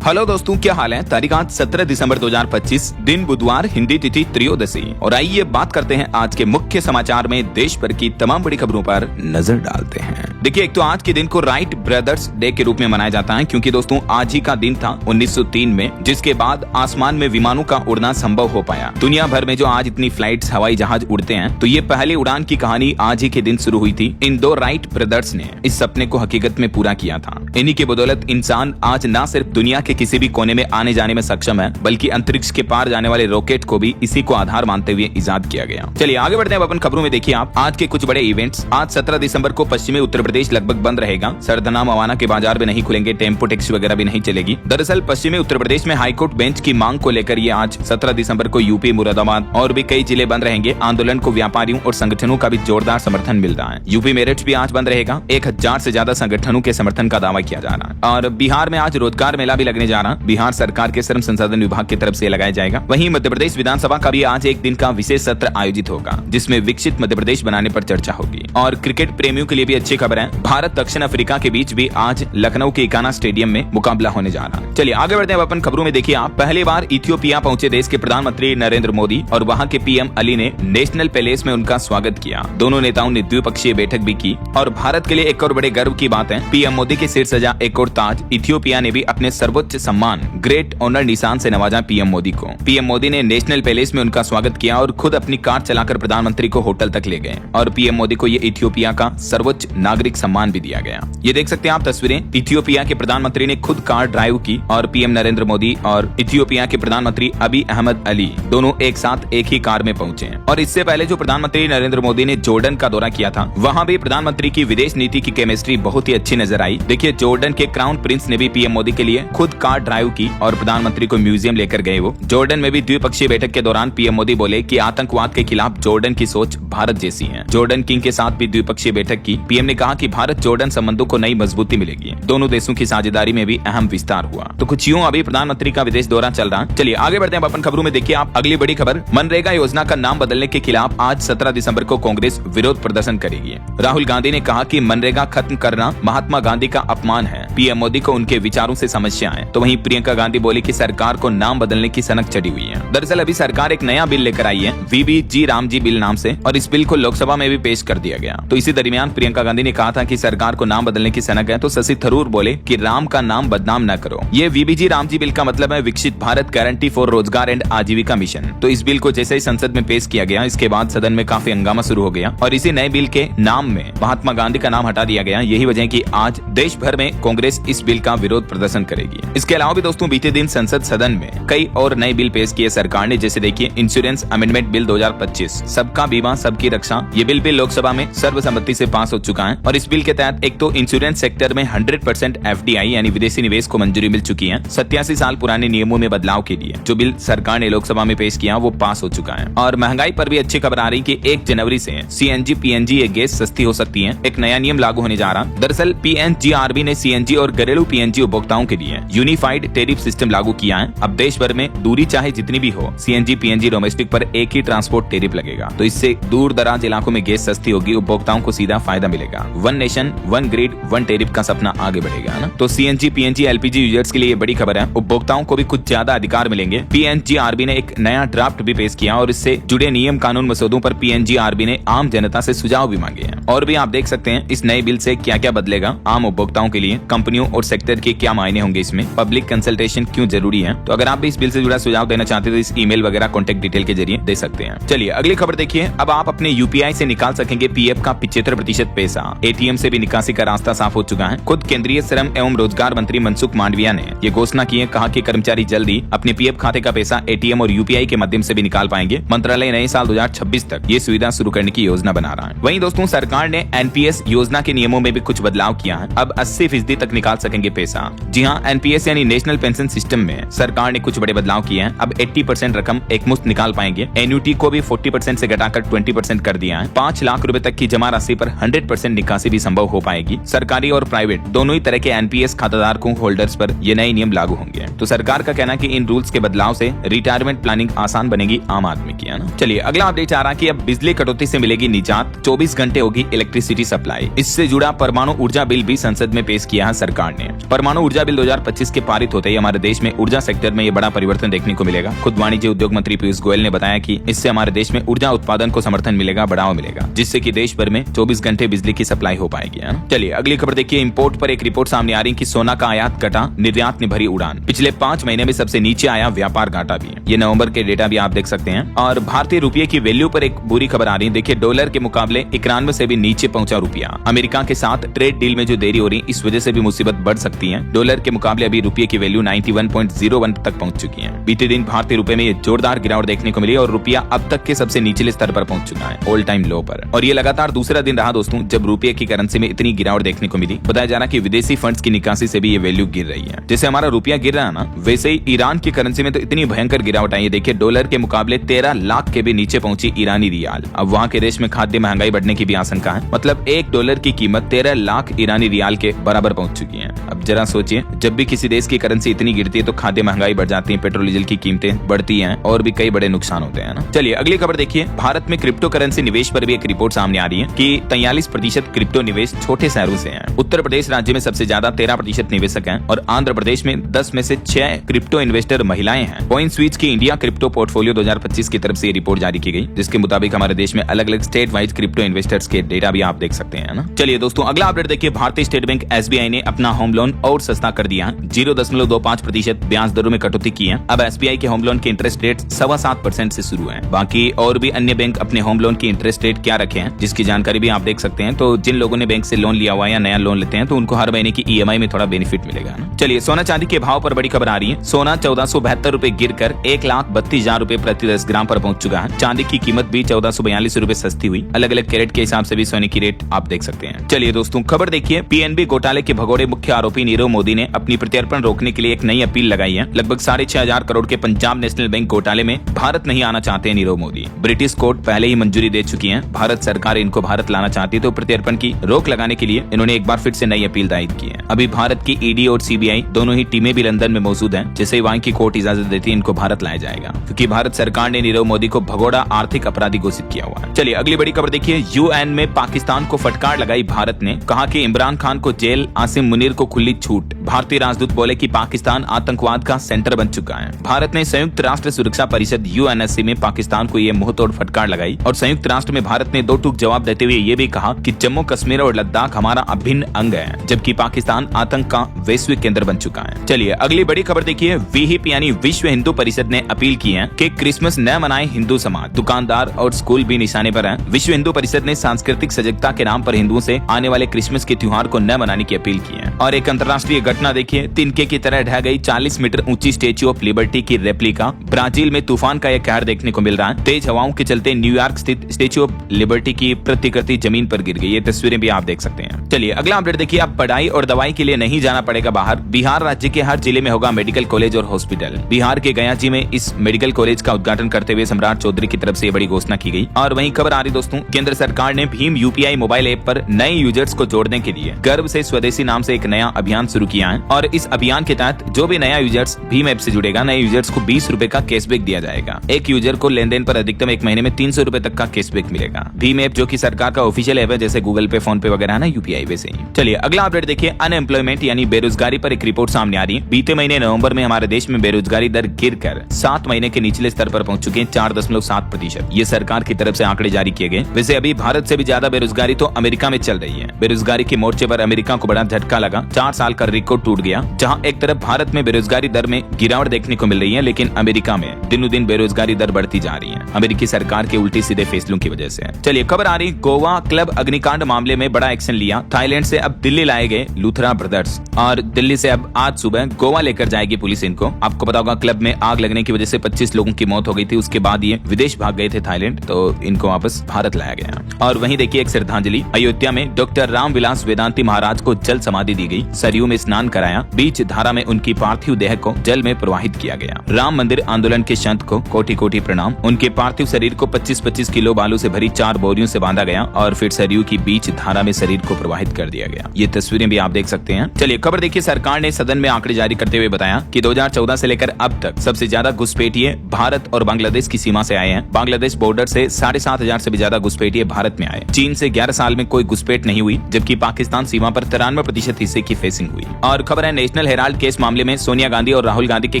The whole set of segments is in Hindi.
हेलो दोस्तों, क्या हाल है। तारीख आज 17 दिसंबर 2025, दिन बुधवार, हिंदी तिथि त्रयोदशी। और आइए बात करते हैं आज के मुख्य समाचार में देश भर की तमाम बड़ी खबरों पर नजर डालते हैं। देखिए, एक तो आज के दिन को राइट ब्रदर्स डे के रूप में मनाया जाता है, क्योंकि दोस्तों आज ही का दिन था 1903 में, जिसके बाद आसमान में विमानों का उड़ना संभव हो पाया। दुनिया भर में जो आज इतनी फ्लाइट्स, हवाई जहाज उड़ते हैं, तो ये पहली उड़ान की कहानी आज ही के दिन शुरू हुई थी। इन दो राइट ब्रदर्स ने इस सपने को हकीकत में पूरा किया था। इन्हीं की बदौलत इंसान आज न सिर्फ दुनिया के किसी भी कोने में आने जाने में सक्षम है, बल्कि अंतरिक्ष के पार जाने वाले रॉकेट को भी इसी को आधार मानते हुए इजाद किया गया। चलिए आगे बढ़ते हैं अपन खबरों में। देखिए आप आज के कुछ बड़े इवेंट्स। आज 17 दिसंबर को पश्चिमी उत्तर प्रदेश लगभग बंद रहेगा। सरदना मवाना के बाजार भी नहीं खुलेंगे, टेम्पो टैक्सी वगैरह भी नहीं चलेगी। दरअसल पश्चिमी उत्तर प्रदेश में हाईकोर्ट बेंच की मांग को लेकर ये आज 17 दिसंबर को यूपी, मुरादाबाद और भी कई जिले बंद रहेंगे। आंदोलन को व्यापारियों और संगठनों का भी जोरदार समर्थन मिल रहा है। यूपी मेरठ भी आज बंद रहेगा। 1000 से ज्यादा संगठनों के समर्थन का दावा किया जा रहा है। और बिहार में आज रोजगार मेला भी लगने जा रहा है। बिहार सरकार के श्रम संसाधन विभाग की तरफ से लगाया जाएगा। वहीं मध्य प्रदेश विधानसभा का भी आज एक दिन का विशेष सत्र आयोजित होगा, जिसमें विकसित मध्य प्रदेश बनाने पर चर्चा होगी। और क्रिकेट प्रेमियों के लिए भी अच्छी खबर है। भारत दक्षिण अफ्रीका के बीच भी आज लखनऊ के इकाना स्टेडियम में मुकाबला होने जा रहा है। चलिए आगे बढ़ते हैं अपन खबरों में। देखिए आप पहली बार इथियोपिया पहुंचे देश के प्रधानमंत्री नरेंद्र मोदी और वहां के पीएम अली ने नेशनल पैलेस में उनका स्वागत किया। दोनों नेताओं ने द्विपक्षीय बैठक भी की। और भारत के लिए एक और बड़े गर्व की बात है, पीएम मोदी के सिर सजा एक और ताज इथियोपिया ने भी अपने सर्वोच्च सम्मान ग्रेट ऑनर निशान से नवाजा पीएम मोदी को। पीएम मोदी ने नेशनल पैलेस में उनका स्वागत किया और खुद अपनी कार चलाकर प्रधानमंत्री को होटल तक ले गए। और पीएम मोदी को ये इथियोपिया का सर्वोच्च नागरिक सम्मान भी दिया गया। ये देख सकते हैं आप तस्वीरें। इथियोपिया के प्रधानमंत्री ने खुद कार ड्राइव की और पीएम नरेंद्र मोदी और इथियोपिया के प्रधानमंत्री अबी अहमद अली दोनों एक साथ एक ही कार में पहुंचे। और इससे पहले जो प्रधानमंत्री नरेंद्र मोदी ने जॉर्डन का दौरा किया था, वहां भी प्रधानमंत्री की विदेश नीति की केमिस्ट्री बहुत ही अच्छी नजर आई। देखिए जॉर्डन के क्राउन प्रिंस ने भी पीएम मोदी के लिए खुद कार ड्राइव की और प्रधानमंत्री को म्यूजियम लेकर गए। वो जॉर्डन में भी द्विपक्षीय बैठक के दौरान पीएम मोदी बोले कि आतंकवाद के खिलाफ जॉर्डन की सोच भारत जैसी है। जॉर्डन किंग के साथ भी द्विपक्षीय बैठक की। पीएम ने कहा कि भारत जॉर्डन संबंधों को नई मजबूती मिलेगी। दोनों देशों की साझेदारी में भी अहम विस्तार हुआ। तो कुछ यूं अभी प्रधानमंत्री का विदेश दौरा चल रहा है। चलिए आगे बढ़ते हैं अपन खबरों में। देखिए आप अगली बड़ी खबर, मनरेगा योजना का नाम बदलने के खिलाफ आज 17 दिसंबर को कांग्रेस विरोध प्रदर्शन करेगी। राहुल गांधी ने कहा कि मनरेगा खत्म करना महात्मा गांधी का अपमान है। पीएम मोदी को उनके विचारों से समस्या है। तो वहीं प्रियंका गांधी बोली कि सरकार को नाम बदलने की सनक चढ़ी हुई है। दरअसल अभी सरकार एक नया बिल लेकर आई है, वीबीजी रामजी बिल नाम से, और इस बिल को लोकसभा में भी पेश कर दिया गया। तो इसी दरमियान प्रियंका गांधी ने कहा था कि सरकार को नाम बदलने की सनक है, तो शशि थरूर बोले कि राम का नाम बदनाम न करो। ये वीबीजी रामजी बिल का मतलब है विकसित भारत गारंटी फॉर रोजगार एंड आजीविका मिशन। तो इस बिल को जैसे ही संसद में पेश किया गया, इसके बाद सदन में काफी हंगामा शुरू हो गया और इसी नए बिल के नाम में महात्मा गांधी का नाम हटा दिया गया। यही वजह है कि आज देश भर में कांग्रेस इस बिल का विरोध प्रदर्शन करेगी। इसके अलावा भी दोस्तों बीते दिन संसद सदन में कई और नए बिल पेश किए सरकार ने, जैसे देखिए इंश्योरेंस अमेंडमेंट बिल 2025, सबका बीमा सबकी रक्षा। ये बिल भी लोकसभा में सर्वसम्मति से पास हो चुका है। और इस बिल के तहत एक तो इंश्योरेंस सेक्टर में 100% एफडीआई यानी विदेशी निवेश को मंजूरी मिल चुकी है। 87 साल पुराने नियमों में बदलाव के लिए जो बिल सरकार ने लोकसभा में पेश किया वो पास हो चुका है। और महंगाई पर भी अच्छी खबर आ रही कि 1 जनवरी से सीएनजी पीएनजी ये गैस सस्ती हो सकती है। एक नया नियम लागू होने जा रहा। दरअसल पीएनजीआरबी ने सीएनजी और घरेलू पीएनजी उपभोक्ताओं के लिए यूनिफाइड टैरिफ सिस्टम लागू किया है। अब देश भर में दूरी चाहे जितनी भी हो, सीएनजी पीएनजी डोमेस्टिक पर एक ही ट्रांसपोर्ट टैरिफ लगेगा। तो इससे दूर दराज इलाकों में गैस सस्ती होगी, उपभोक्ताओं को सीधा फायदा मिलेगा। One nation one grid one tariff का सपना आगे बढ़ेगा ना। तो सीएनजी पीएनजी एलपीजी यूजर्स के लिए बड़ी खबर है, उपभोक्ताओं को भी कुछ ज्यादा अधिकार मिलेंगे। पीएनजीआरबी ने एक नया ड्राफ्ट भी पेश किया और इससे जुड़े नियम कानून मसौदों पर पीएनजीआरबी ने आम जनता से सुझाव भी मांगे हैं। और भी आप देख सकते हैं इस नए बिल से क्या क्या बदलेगा आम उपभोक्ताओं के लिए, कंपनियों और सेक्टर के क्या मायने होंगे, इसमें पब्लिक कंसल्टेशन क्यों जरूरी है। तो अगर आप भी इस बिल से जुड़ा सुझाव देना चाहते हैं तो इस ईमेल वगैरह कॉन्टेक्ट डिटेल के जरिए दे सकते हैं। चलिए अगली खबर देखिए। अब आप अपने यूपीआई से निकाल सकेंगे पीएफ का 75% पैसा। एटीएम से भी निकासी का रास्ता साफ हो चुका है। खुद केंद्रीय श्रम एवं रोजगार मंत्री मनसुख मांडविया ने ये घोषणा की है। कहा कि कर्मचारी जल्दी अपने पीएफ खाते का पैसा एटीएम और यूपीआई के माध्यम से भी निकाल पाएंगे। मंत्रालय नए साल 2026 तक ये सुविधा शुरू करने की योजना बना रहा है। वहीं दोस्तों सरकार ने एनपीएस योजना के नियमों में भी कुछ बदलाव किया है। अब 80% तक निकाल सकेंगे पैसा। जी हाँ, एनपीएस यानी नेशनल पेंशन सिस्टम में सरकार ने कुछ बड़े बदलाव किए हैं। अब 80% रकम एक मुश्त निकाल पाएंगे। एन्युटी को भी 40% से घटाकर 20% कर दिया है। 5 लाख रुपए तक की जमा राशि पर 100% निकासी भी संभव हो पाएगी। सरकारी और प्राइवेट दोनों ही तरह के एनपीएस खाताधारकों होल्डर्स पर ये नए नियम लागू होंगे। तो सरकार का कहना है कि इन रूल्स के बदलाव से रिटायरमेंट प्लानिंग आसान बनेगी आम आदमी की, है ना। चलिए अगला अपडेट आ रहा कि अब बिजली कटौती से मिलेगी निजात, 24 घंटे होगी इलेक्ट्रिसिटी सप्लाई। इससे जुड़ा परमाणु ऊर्जा बिल भी संसद में पेश किया है सरकार ने। परमाणु ऊर्जा बिल 2025 2025 के पारित होते ही हमारे देश में ऊर्जा सेक्टर में ये बड़ा परिवर्तन देखने को मिलेगा। खुद वाणिज्य उद्योग मंत्री पीयूष गोयल ने बताया कि इससे हमारे देश में ऊर्जा उत्पादन को समर्थन मिलेगा, बढ़ावा मिलेगा, जिससे कि देश भर में 24 घंटे बिजली की सप्लाई हो पाएगी। चलिए अगली खबर देखिए। इंपोर्ट पर एक रिपोर्ट सामने आ रही कि सोना का आयात घटा, निर्यात ने भरी उड़ान। पिछले 5 महीने में सबसे नीचे आया व्यापार घाटा भी। ये नवंबर के डेटा भी आप देख सकते हैं। और भारतीय रुपये की वैल्यू पर एक बुरी खबर आ रही है। देखिए डॉलर के मुकाबले 91 से भी नीचे पहुंचा रुपया। अमेरिका के साथ ट्रेड डील में जो देरी हो रही, इस वजह से भी मुसीबत बढ़ सकती है। डॉलर के मुकाबले अभी रुपये की वैल्यू 91.01 तक पहुंच चुकी है। बीते दिन भारतीय रुपए में ये जोरदार गिरावट देखने को मिली और रुपया अब तक के सबसे निचले स्तर पर पहुंच चुका है, ऑल टाइम लो पर। और ये लगातार दूसरा दिन रहा दोस्तों जब रुपये की करेंसी में इतनी गिरावट देखने को मिली। बताया जा रहा है कि विदेशी फंड्स की निकासी से भी ये वैल्यू गिर रही है। जैसे हमारा रुपया गिर रहा है ना, वैसे ही ईरान की करेंसी में तो इतनी भयंकर गिरावट आई है। देखिए डॉलर के मुकाबले 13 लाख के भी नीचे पहुंची ईरानी रियाल। अब वहाँ के देश में खाद्य महंगाई बढ़ने की भी आशंका है। मतलब $1 की कीमत 13 लाख ईरानी रियाल के बराबर पहुंच चुकी है। अब जरा सोचिए, जब भी किसी देश की करेंसी इतनी गिरती है तो खाद्य महंगाई बढ़ जाती है, पेट्रोल डीजल की कीमतें बढ़ती हैं और भी कई बड़े नुकसान होते हैं ना। चलिए अगली खबर देखिए। भारत में क्रिप्टो करेंसी निवेश पर भी एक रिपोर्ट सामने आ रही है कि 43% क्रिप्टो निवेश छोटे शहरों से है। उत्तर प्रदेश राज्य में सबसे ज्यादा 13% निवेशक हैं और आंध्र प्रदेश में 10 में से 6 क्रिप्टो इन्वेस्टर महिलाएं हैं। कॉइनस्विच की इंडिया क्रिप्टो पोर्टफोलियो 2025 की तरफ से रिपोर्ट जारी की गई, जिसके मुताबिक हमारे देश में अलग अलग स्टेट वाइज क्रिप्टो इन्वेस्टर्स के डेटा भी आप देख सकते हैं ना। चलिए दोस्तों अगला अपडेट देखिए। भारतीय स्टेट बैंक SBI ने अपना होम लोन और सस्ता कर दिया है। 0.25% ब्याज दरों में कटौती की है। अब SBI के होम लोन की इंटरेस्ट रेट 7.25% से शुरू है। बाकी और भी अन्य बैंक अपने होम लोन की इंटरेस्ट रेट क्या रखे हैं, जिसकी जानकारी भी आप देख सकते हैं। तो जिन लोगों ने बैंक से लोन लिया हुआ है या नया लोन लेते हैं तो उनको हर महीने की EMI में थोड़ा बेनिफिट मिलेगा ना। चलिए सोना चांदी के भाव पर बड़ी खबर आ रही है। सोना 1472 रुपए गिर कर 1,32,000 रुपए प्रति 10 ग्राम पर पहुंच चुका है। चांदी की कीमत भी 1442 रुपए सस्ती हुई। अलग अलग कैरेट के हिसाब से भी सोने की रेट आप देख सकते हैं। चलिए दोस्तों खबर देखिए। PNB घोटाले के भगोड़े मुख्य आरोपी नीरव मोदी ने अपनी प्रत्यर्पण रोकने के लिए एक नई अपील लगाई है। लगभग 6,500 करोड़ के पंजाब नेशनल बैंक घोटाले में भारत नहीं आना चाहते हैं नीरव मोदी। ब्रिटिश कोर्ट पहले ही मंजूरी दे चुकी है। भारत सरकार इनको भारत लाना चाहती है, तो प्रत्यर्पण की रोक लगाने के लिए इन्होंने एक बार फिर से नई अपील दायर की है। अभी भारत की ED और CBI दोनों ही टीमें भी लंदन में मौजूद हैं। जैसे वहाँ की कोर्ट इजाजत देती है इनको भारत लाया जाएगा, क्योंकि भारत सरकार ने नीरव मोदी को भगोड़ा आर्थिक अपराधी घोषित किया हुआ है। चलिए अगली बड़ी खबर देखिए। UN में पाकिस्तान को फटकार लगाई भारत ने, कहा कि इमरान खान को जेल, आसिम मुनीर को खुली छूट। भारतीय राजदूत बोले कि पाकिस्तान आतंकवाद का सेंटर बन चुका है। भारत ने संयुक्त राष्ट्र सुरक्षा परिषद UNSC में पाकिस्तान को ये मुंहतोड़ फटकार लगाई और संयुक्त राष्ट्र में भारत ने 2 टूक जवाब देते हुए ये भी कहा कि जम्मू कश्मीर और लद्दाख हमारा अभिन्न अंग है, जबकि पाकिस्तान आतंक का वैश्विक केंद्र बन चुका है। चलिए अगली बड़ी खबर देखिए। विहिप यानी विश्व हिंदू परिषद ने अपील की है कि क्रिसमस न मनाए हिंदू समाज। दुकानदार और स्कूल भी निशाने पर हैं। विश्व हिंदू परिषद ने सांस्कृतिक सजगता के नाम पर हिंदुओं से आने वाले क्रिसमस के त्योहार को न मनाने की अपील की है। और एक अंतर्राष्ट्रीय घटना देखिए। तिनके की तरह ढह गई 40 मीटर ऊंची स्टेच्यू ऑफ लिबर्टी की रेप्लिका। ब्राजील में तूफान का यह कहर देखने को मिल रहा है। तेज हवाओं के चलते न्यूयॉर्क स्थित स्टेच्यू ऑफ लिबर्टी की प्रतिकृति जमीन पर गिर गई। ये तस्वीरें भी आप देख सकते हैं। चलिए अगला अपडेट देखिए। अब पढ़ाई और दवाई के लिए नहीं जाना पड़ेगा बाहर। बिहार राज्य के हर जिले में होगा मेडिकल कॉलेज और हॉस्पिटल। बिहार के गया जी में इस मेडिकल कॉलेज का उद्घाटन करते हुए सम्राट चौधरी की तरफ से बड़ी घोषणा की गई। और वहीं खबर आ रही दोस्तों, केंद्र सरकार ने भीम UPI मोबाइल ऐप पर नए यूजर्स को जोड़ने के लिए गर्व से स्वदेशी नाम से एक नया अभियान शुरू किया है। और इस अभियान के तहत जो भी नया यूजर्स भीम ऐप से जुड़ेगा, नए यूजर्स को 20 रुपए का कैशबैक दिया जाएगा। एक यूजर को लेन देन पर अधिकतम एक महीने में 300 रुपए तक का कैशबैक मिलेगा। भीम ऐप जो कि सरकार का ऑफिशियल ऐप है, जैसे गूगल पे, फोन पे वगैरह ना, UPI वैसे ही। चलिए अगला अपडेट देखिए। अनएम्प्लॉयमेंट यानी बेरोजगारी पर एक रिपोर्ट सामने आ रही है। बीते महीने नवंबर में हमारे देश में बेरोजगारी दर गिरकर 7 महीने के निचले स्तर पर पहुंच चुके हैं, 4.7%। ये सरकार की तरफ से आंकड़े जारी किए गए। वैसे अभी भारत से भी ज्यादा बेरोजगारी तो अमेरिका में चल रही है। बेरोजगारी के मोर्चे पर अमेरिका को बड़ा झटका लगा। 4 साल का रिकॉर्ड टूट गया। जहां एक तरफ भारत में बेरोजगारी दर में गिरावट देखने को मिल रही है, लेकिन अमेरिका में दिनों दिन बेरोजगारी दर बढ़ती जा रही है, अमेरिकी सरकार के उल्टे सीधे फैसलों की वजह से। चलिए खबर आ रही, गोवा क्लब अग्निकांड मामले में बड़ा एक्शन लिया। थाईलैंड से अब दिल्ली लाए गए लूथरा ब्रदर्स और दिल्ली से अब आज सुबह गोवा लेकर जाएगी पुलिस इनको। आपको पता होगा क्लब में आग लगने की वजह से 25 लोगों की मौत हो गई थी। उसके बाद ये विदेश भाग गए थे थाईलैंड, तो इनको वापस भारत लाया गया। और वहीं देखिए एक श्रद्धांजलि। अयोध्या में डॉक्टर रामविलास वेदांती महाराज को जल समाधि दी गई। सरयू में स्नान कराया। बीच धारा में उनकी पार्थिव देह को जल में प्रवाहित किया गया। राम मंदिर आंदोलन के संत को कोटि कोटि प्रणाम। उनके पार्थिव शरीर को 25-25 किलो बालू से भरी 4 बोरियों से बांधा गया और फिर सरयू की बीच धारा में शरीर को प्रवाहित कर दिया गया। ये तस्वीरें भी आप देख सकते हैं। चलिए खबर देखिए। सरकार ने सदन में आंकड़े जारी करते हुए बताया कि 2014 से लेकर अब तक सबसे ज्यादा घुसपैठिए भारत और बांग्लादेश की सीमा से आए हैं। बांग्लादेश बॉर्डर से 7,500 से भी ज्यादा घुसपैठिए भारत में आए। चीन से 11 साल में कोई घुसपैठ नहीं हुई, जबकि पाकिस्तान सीमा पर 93% हिस्से की फेसिंग हुई। और खबर है नेशनल हेराल्ड केस मामले में सोनिया गांधी और राहुल गांधी के